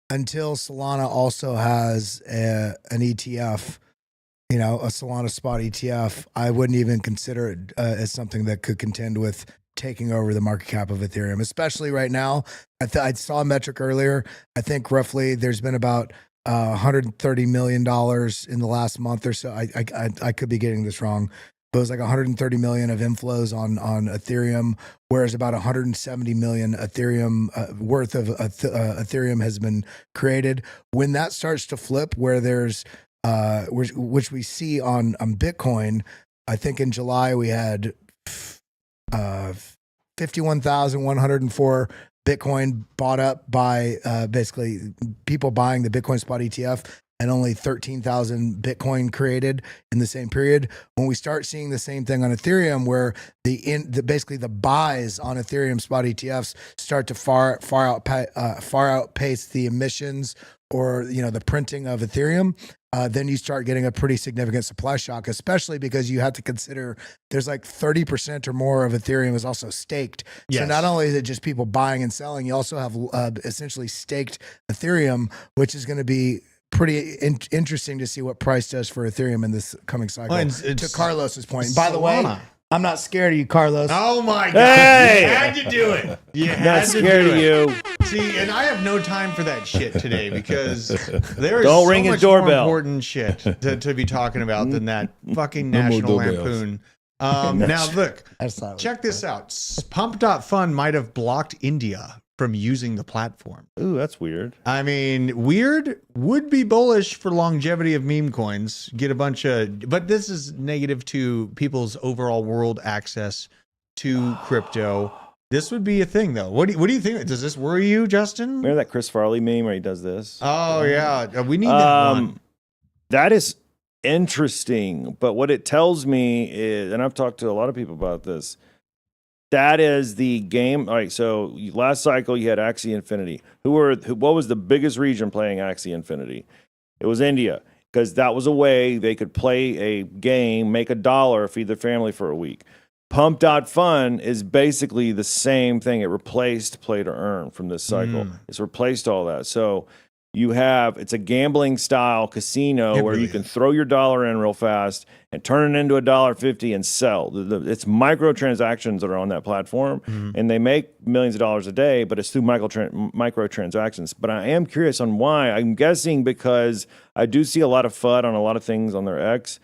until Solana also has an ETF, a Solana spot ETF, I wouldn't even consider it as something that could contend with taking over the market cap of Ethereum, especially right now. I saw a metric earlier. I think roughly there's been about $130 million in the last month or so. I could be getting this wrong, but it was like 130 million of inflows on Ethereum, whereas about 170 million Ethereum worth of Ethereum has been created. When that starts to flip, where there's which we see on Bitcoin, I think in July we had 51,104 Bitcoin bought up by basically people buying the Bitcoin spot ETF. and only 13,000 Bitcoin created in the same period. When we start seeing the same thing on Ethereum, where basically the buys on Ethereum spot ETFs start to far outpace the emissions or the printing of Ethereum, then you start getting a pretty significant supply shock, especially because you have to consider there's like 30% or more of Ethereum is also staked. Yes. So not only is it just people buying and selling, you also have essentially staked Ethereum, which is going to be pretty interesting to see what price does for Ethereum in this coming cycle. Well, to Carlos's point. By the way, I'm not scared of you, Carlos. Oh my God. Hey! You had to do it. You had Not to scared do of it. you. See, and I have no time for that shit today because there is Don't so ring his much more doorbell. important shit to be talking about than that fucking No more National doorbells. Lampoon. Now, look, That's not check this out. Pump.fun might have blocked India from using the platform. Ooh, that's weird. I mean, weird would be bullish for longevity of meme coins. Get a bunch of, but this is negative to people's overall world access to crypto. This would be a thing, though. What do you think? Does this worry you, Justin? Remember that Chris Farley meme where he does this? Oh yeah, we need that one. That is interesting, but what it tells me is, and I've talked to a lot of people about this, that is the game. All right, so last cycle you had Axie Infinity. What was the biggest region playing Axie Infinity? It was India, because that was a way they could play a game, make $1, feed their family for a week. Pump.fun is basically the same thing. It replaced play to earn from this cycle. It's replaced all that. So it's a gambling style casino where you can throw your dollar in real fast and turn it into $1.50 and sell. It's microtransactions that are on that platform, and they make millions of dollars a day, but it's through microtransactions. But I am curious on why. I'm guessing because I do see a lot of FUD on a lot of things on their X.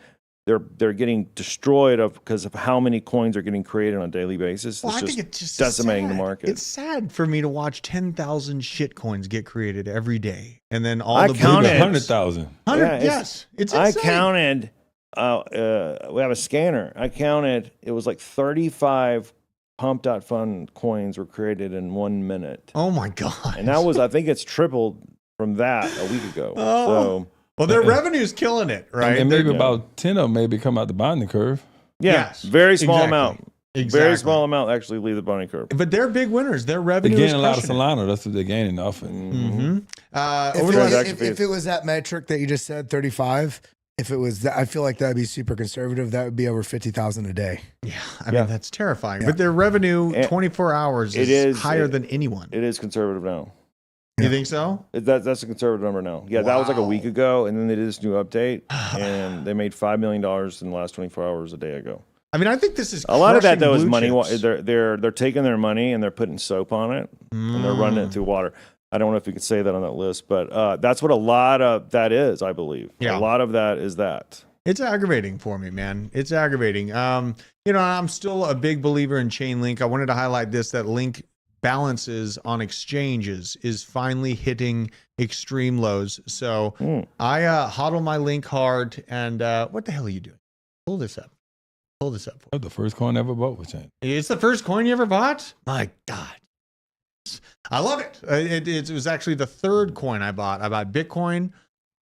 They're getting destroyed because of how many coins are getting created on a daily basis. Well, I think it's just decimating sad. the market. It's sad for me to watch 10,000 shit coins get created every day, and then all I the counted 100,000. 100. Yes, it's I insane. counted. We have a scanner. I counted. It was like 35 Pump.fun coins were created in 1 minute. Oh my God! And that was, I think, it's tripled from that a week ago. So. Well, their revenue's killing it, right? And maybe about 10 of them maybe come out the bonding curve. Yeah, Yes, very small exactly. amount. Exactly. Very small amount actually leave the bonding curve. But they're big winners. Their They're revenue is gaining a lot of crushing it. Solana. That's what they're gaining off it. If it was that metric that you just said, 35, if it was that, I feel like that would be super conservative. That would be over 50,000 a day. Yeah, I mean, that's terrifying. But their revenue, 24 hours, is higher than anyone. It is conservative now. You think so? That's a conservative number now. Yeah, that was like a week ago, and then they did this new update, and they made $5 million in the last 24 hours a day ago. I mean, I think this is a lot of that though is blue money. chips. They're taking their money and they're putting soap on it, and they're running it through water. I don't know if you could say that on that list, but that's what a lot of that is, I believe. Yeah. A lot of that is that. It's aggravating for me, man. It's aggravating. I'm still a big believer in Chainlink. I wanted to highlight this, that Link balances on exchanges is finally hitting extreme lows. So I hodl my Link hard, and what the hell are you doing? Pull this up. Pull this up. That's the first coin I ever bought with Chain. It's the first coin you ever bought? My God. I love it. It was actually the third coin I bought. I bought Bitcoin,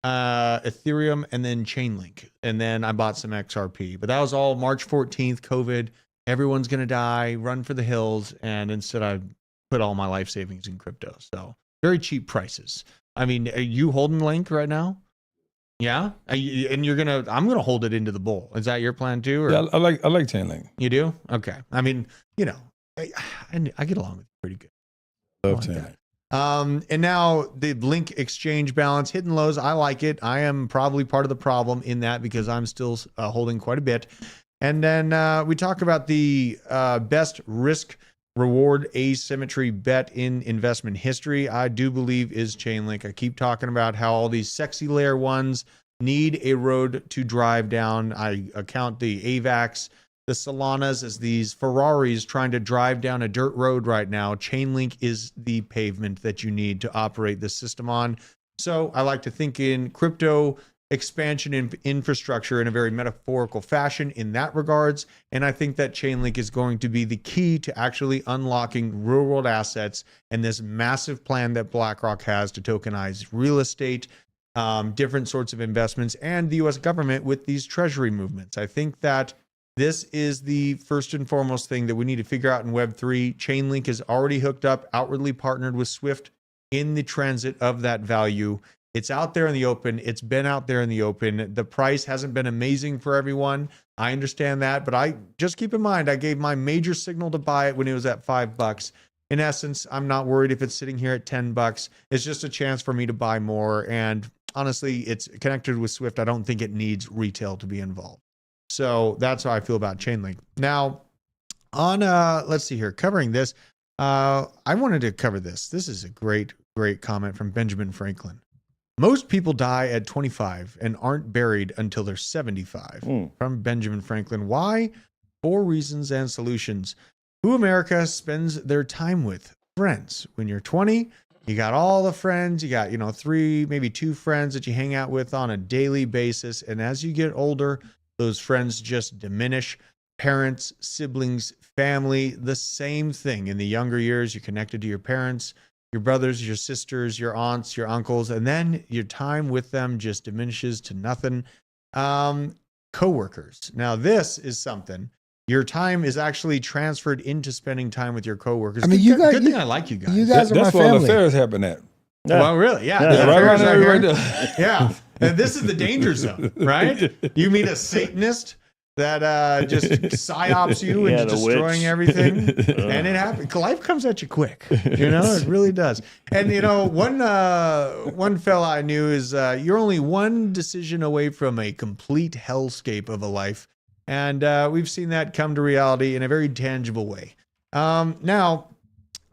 Ethereum, and then Chainlink. And then I bought some XRP. But that was all March 14th, COVID. Everyone's going to die, run for the hills. And instead I put all my life savings in crypto. So very cheap prices. I mean, are you holding Link right now? Yeah. And I'm going to hold it into the bull. Is that your plan too? Or? Yeah, I like Chainlink. You do? Okay. I mean, I get along with it pretty good. Love like Chainlink. And now the Link exchange balance hitting lows. I like it. I am probably part of the problem in that because I'm still holding quite a bit. And then we talk about the best risk reward asymmetry bet in investment history. I do believe is Chainlink. I keep talking about how all these sexy layer ones need a road to drive down. I account the AVAX, the Solanas as these Ferraris trying to drive down a dirt road right now. Chainlink is the pavement that you need to operate the system on. So I like to think in crypto expansion in infrastructure in a very metaphorical fashion in that regards. And I think that Chainlink is going to be the key to actually unlocking real world assets and this massive plan that BlackRock has to tokenize real estate different sorts of investments, and the U.S. government with these treasury movements. I think that this is the first and foremost thing that we need to figure out in Web3. Chainlink is already hooked up, outwardly partnered with Swift in the transit of that value. It's out there in the open. It's been out there in the open. The price hasn't been amazing for everyone. I understand that, but I just keep in mind, I gave my major signal to buy it when it was at $5. In essence, I'm not worried if it's sitting here at $10. It's just a chance for me to buy more. And honestly, it's connected with Swift. I don't think it needs retail to be involved. So that's how I feel about Chainlink. Now, on let's see here, covering this, I wanted to cover this. This is a great comment from Benjamin Franklin. Most people die at 25 and aren't buried until they're 75. From Benjamin Franklin. Why? 4 reasons and solutions. Who America spends their time with? Friends. When you're 20, you got all the friends. You got, 3, maybe 2 friends that you hang out with on a daily basis. And as you get older, those friends just diminish. Parents, siblings, family, the same thing. In the younger years, you're connected to your parents, your brothers, your sisters, your aunts, your uncles, and then your time with them just diminishes to nothing. Coworkers. Now, this is something. Your time is actually transferred into spending time with your coworkers. I mean, you guys. Good thing I like you guys. You guys are my That's where all family. the affairs happen at. Well, really, yeah. Yeah, right around there, right there. Yeah. And this is the danger zone, right? You meet a Satanist that just psyops you into destroying witch. everything. And it happens. Life comes at you quick. It really does. And, one fella I knew is you're only one decision away from a complete hellscape of a life. And we've seen that come to reality in a very tangible way. Now,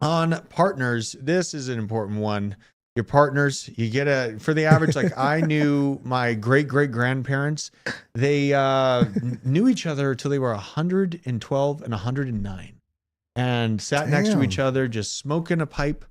on partners, this is an important one. Your partners, you get for the average, like I knew my great-great-grandparents, they knew each other until they were 112 and 109 and sat next to each other, just smoking a pipe,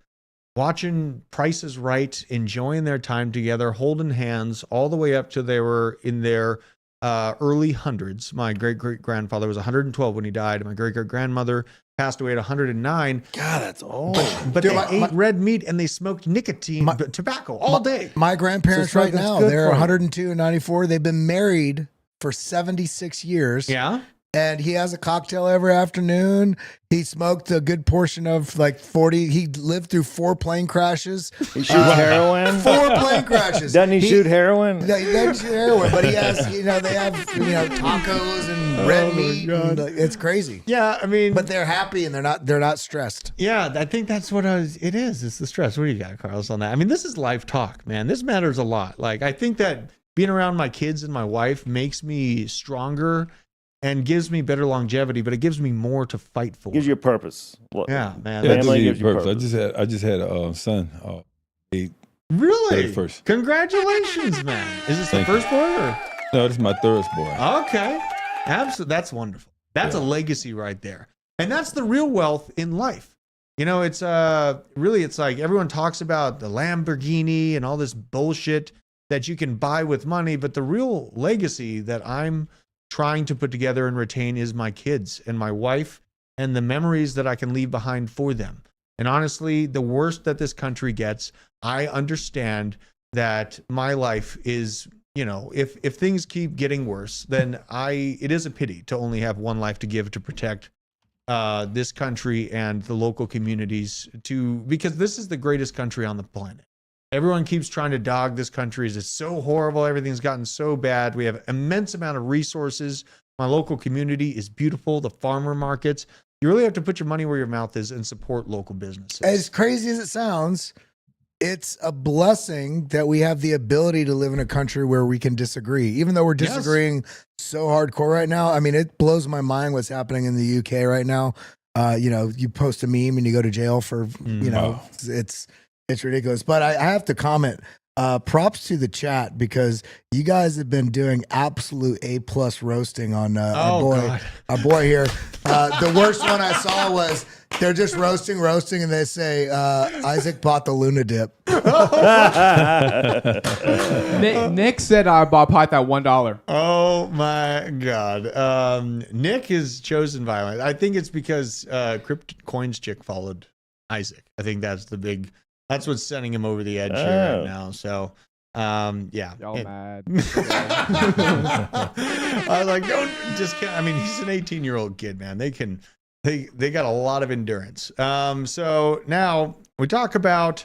watching Price is Right, enjoying their time together, holding hands all the way up to they were in their early hundreds. My great-great-grandfather was 112 when he died. My great-great-grandmother passed away at 109. God, that's old. But they ate red meat and they smoked tobacco all day. My grandparents So right that's now, good they're for 102 and 94. They've been married for 76 years. Yeah. And he has a cocktail every afternoon. He smoked a good portion of 40. He lived through 4 plane crashes. He shoots heroin. 4 plane crashes. Doesn't he shoot heroin? Yeah, he doesn't shoot heroin, but he has, they have, tacos and red meat. And, it's crazy. Yeah, I mean, but they're happy and they're not stressed. Yeah, I think that's what it is. It's the stress. What do you got, Carlos, on that? I mean, this is life talk, man. This matters a lot. Like, I think that being around my kids and my wife makes me stronger and gives me better longevity, but it gives me more to fight for. Gives you a purpose. Yeah, man. Yeah, Family gives gives you you purpose. purpose. I just had a son. Really? 31st. Congratulations, man. Is this the first boy or? No, this is my third boy. Okay. Absolutely. That's wonderful. That's a legacy right there. And that's the real wealth in life. It's really, it's like everyone talks about the Lamborghini and all this bullshit that you can buy with money, but the real legacy that I'm trying to put together and retain is my kids and my wife and the memories that I can leave behind for them. And honestly, the worst that this country gets, I understand that my life is, if things keep getting worse, then it is a pity to only have one life to give to protect this country and the local communities because this is the greatest country on the planet. Everyone keeps trying to dog this country as it's so horrible. Everything's gotten so bad. We have immense amount of resources. My local community is beautiful. The farmer markets. You really have to put your money where your mouth is and support local businesses. As crazy as it sounds, it's a blessing that we have the ability to live in a country where we can disagree, even though we're disagreeing so hardcore right now. I mean, it blows my mind what's happening in the UK right now. You post a meme and you go to jail for, it's ridiculous. But I have to comment, props to the chat because you guys have been doing absolute A+ roasting on our boy here. The worst one I saw was they're just roasting, and they say Isaac bought the Luna dip. Nick said I bought that $1. Oh my God. Nick has chosen violence. I think it's because CryptCoins chick followed Isaac. I think that's what's sending him over the edge here right now. So Yeah. Y'all mad. I was like, don't just can't. I mean, he's an 18-year-old kid, man. They got a lot of endurance. So now we talk about,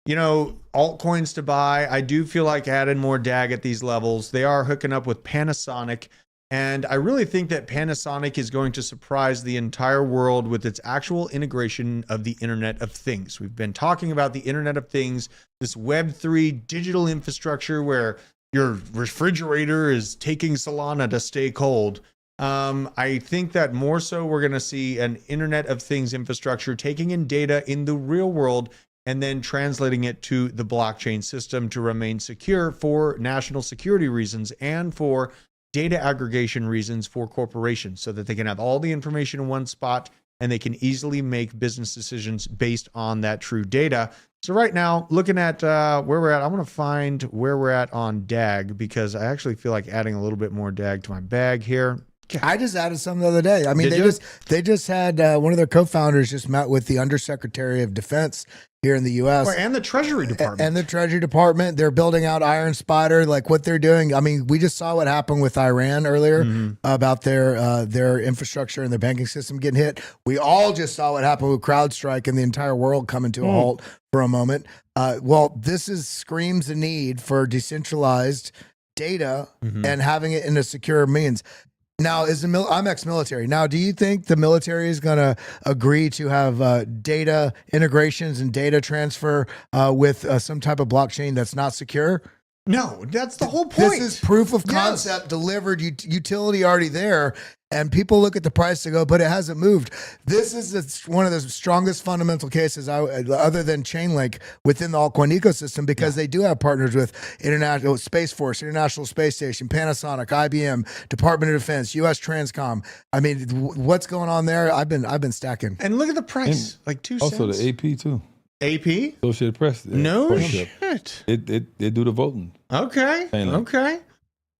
altcoins to buy. I do feel like adding more DAG at these levels. They are hooking up with Panasonic. And I really think that Panasonic is going to surprise the entire world with its actual integration of the Internet of Things. We've been talking about the Internet of Things, this Web3 digital infrastructure where your refrigerator is taking Solana to stay cold. I think that more so we're going to see an Internet of Things infrastructure taking in data in the real world and then translating it to the blockchain system to remain secure for national security reasons and for data aggregation reasons for corporations so that they can have all the information in one spot and they can easily make business decisions based on that true data. So right now, looking at where we're at, I want to find where we're at on DAG because I actually feel like adding a little bit more DAG to my bag here. I just added some the other day. I mean, they just had one of their co-founders just met with the Undersecretary of Defense here in the U.S. and the Treasury Department. And the Treasury Department. They're building out Iron Spider, like what they're doing. I mean, we just saw what happened with Iran earlier about their infrastructure and their banking system getting hit. We all just saw what happened with CrowdStrike and the entire world coming to a halt for a moment. Well, this screams a need for decentralized data and having it in a secure means. Now, I'm ex-military. Now, do you think the military is going to agree to have data integrations and data transfer with some type of blockchain that's not secure? No, that's the whole point. This is proof of concept delivered, utility already there. And people look at the price and go, but it hasn't moved. This is one of the strongest fundamental cases other than Chainlink within the altcoin ecosystem because they do have partners with International Space Force, International Space Station, Panasonic, IBM, Department of Defense, U.S. Transcom. I mean, what's going on there? I've been stacking. And look at the price, like 2 cents. Also the AP too. AP? Associated Press. No shit. They do the voting. Okay. Chainlink. Okay.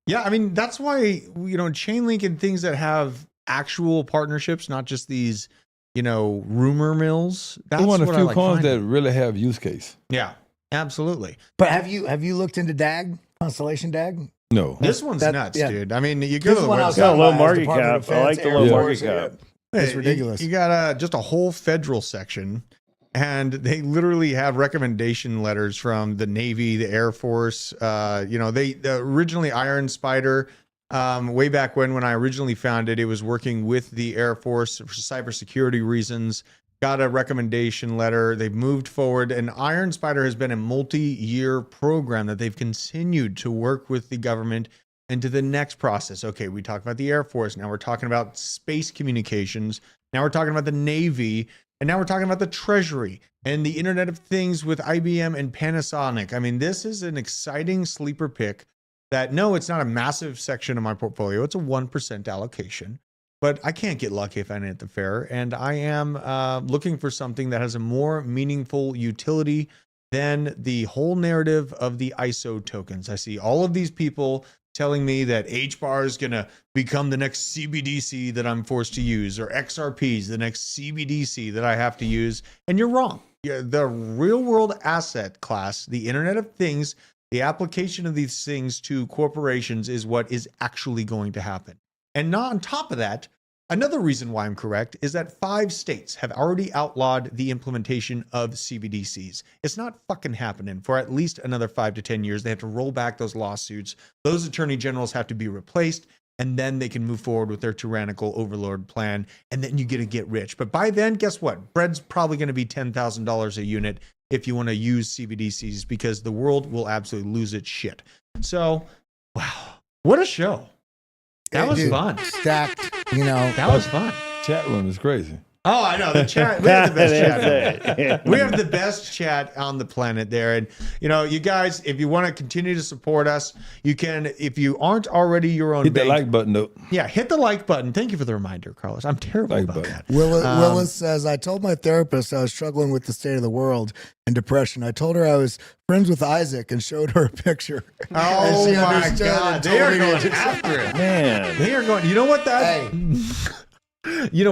Yeah, I mean, that's why, Chainlink and things that have actual partnerships, not just these, rumor mills. That's one of the few coins finding. that really have use case. Yeah, absolutely. But have you looked into DAG, Constellation DAG? No. This one's nuts, dude. I mean, you go to the one It's website. got a low market cap. I like the low market cap. It's ridiculous. You got just a whole federal section. And they literally have recommendation letters from the Navy, the Air Force. They originally Iron Spider, way back when I originally found it, it was working with the Air Force for cybersecurity reasons. Got a recommendation letter. They've moved forward, and Iron Spider has been a multi-year program that they've continued to work with the government into the next process. Okay, we talked about the Air Force. Now we're talking about space communications. Now we're talking about the Navy. And now we're talking about the Treasury and the Internet of Things with IBM and Panasonic. I mean, this is an exciting sleeper pick that, no, it's not a massive section of my portfolio. It's a 1% allocation. But I can't get lucky if I ain't at the fair. And I am looking for something that has a more meaningful utility than the whole narrative of the ISO tokens. I see all of these people telling me that HBAR is going to become the next CBDC that I'm forced to use, or XRP is the next CBDC that I have to use. And you're wrong. The real world asset class, the Internet of Things, the application of these things to corporations is what is actually going to happen. And not on top of that, another reason why I'm correct is that 5 states have already outlawed the implementation of CBDCs. It's not fucking happening for at least another 5 to 10 years. They have to roll back those lawsuits. Those attorney generals have to be replaced, and then they can move forward with their tyrannical overlord plan, and then you get rich. But by then, guess what? Bread's probably going to be $10,000 a unit if you want to use CBDCs, because the world will absolutely lose its shit. So, wow, what a show. That was fun. Stacked, That was fun. Chat room is crazy. Oh, I know. The chat. We have the best chat. We have the best chat on the planet there. And, you guys, if you want to continue to support us, you can. If you aren't already your own Hit the like button, though. Yeah, hit the like button. Thank you for the reminder, Carlos. I'm terrible about that. Willis says, I told my therapist I was struggling with the state of the world and depression. I told her I was friends with Isaac and showed her a picture. Oh, my God. They are going after it. Man. They are going. You know what that...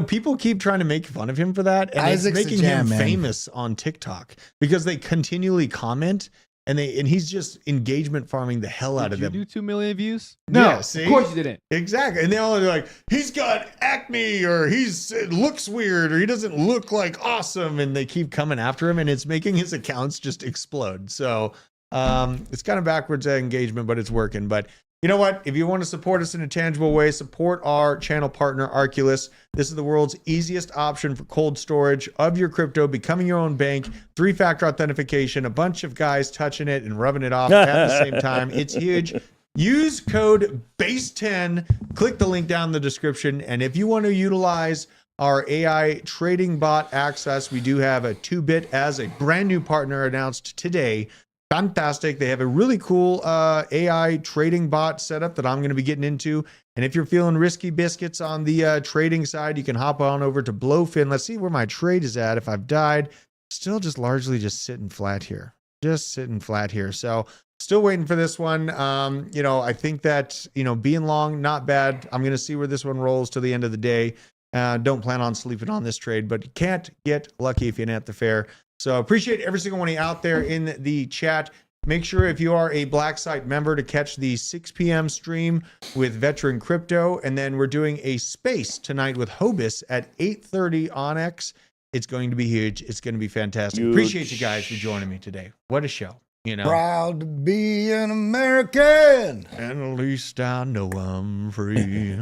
people keep trying to make fun of him for that, and Isaac's it's making him famous on TikTok because they continually comment and he's just engagement farming the hell out of them. Did you do 2 million views? No, Yeah, see? of course you didn't. Exactly. And they all are like, he's got acne, or it looks weird, or he doesn't look like awesome. And they keep coming after him, and it's making his accounts just explode. So it's kind of backwards engagement, but it's working. But you know what? If you want to support us in a tangible way, support our channel partner, Arculus. This is the world's easiest option for cold storage of your crypto, becoming your own bank, 3-factor authentication, a bunch of guys touching it and rubbing it off at the same time. It's huge. Use code BASE10. Click the link down in the description. And if you want to utilize our AI trading bot access, we do have a 2bit as a brand new partner announced today. Fantastic. They have a really cool AI trading bot setup that I'm going to be getting into. And if you're feeling risky biscuits on the trading side, you can hop on over to Blowfin. Let's see where my trade is at. If I've died, still just largely just sitting flat here. So still waiting for this one. I think that, being long, not bad. I'm going to see where this one rolls to the end of the day. Don't plan on sleeping on this trade, but you can't get lucky if you ain't at the fair. So appreciate every single one of you out there in the chat. Make sure if you are a Black Site member to catch the 6 p.m. stream with Veteran Crypto. And then we're doing a space tonight with Hobus at 8:30 on X. It's going to be huge. It's going to be fantastic. Huge. Appreciate you guys for joining me today. What a show. Proud to be an American. And at least I know I'm free.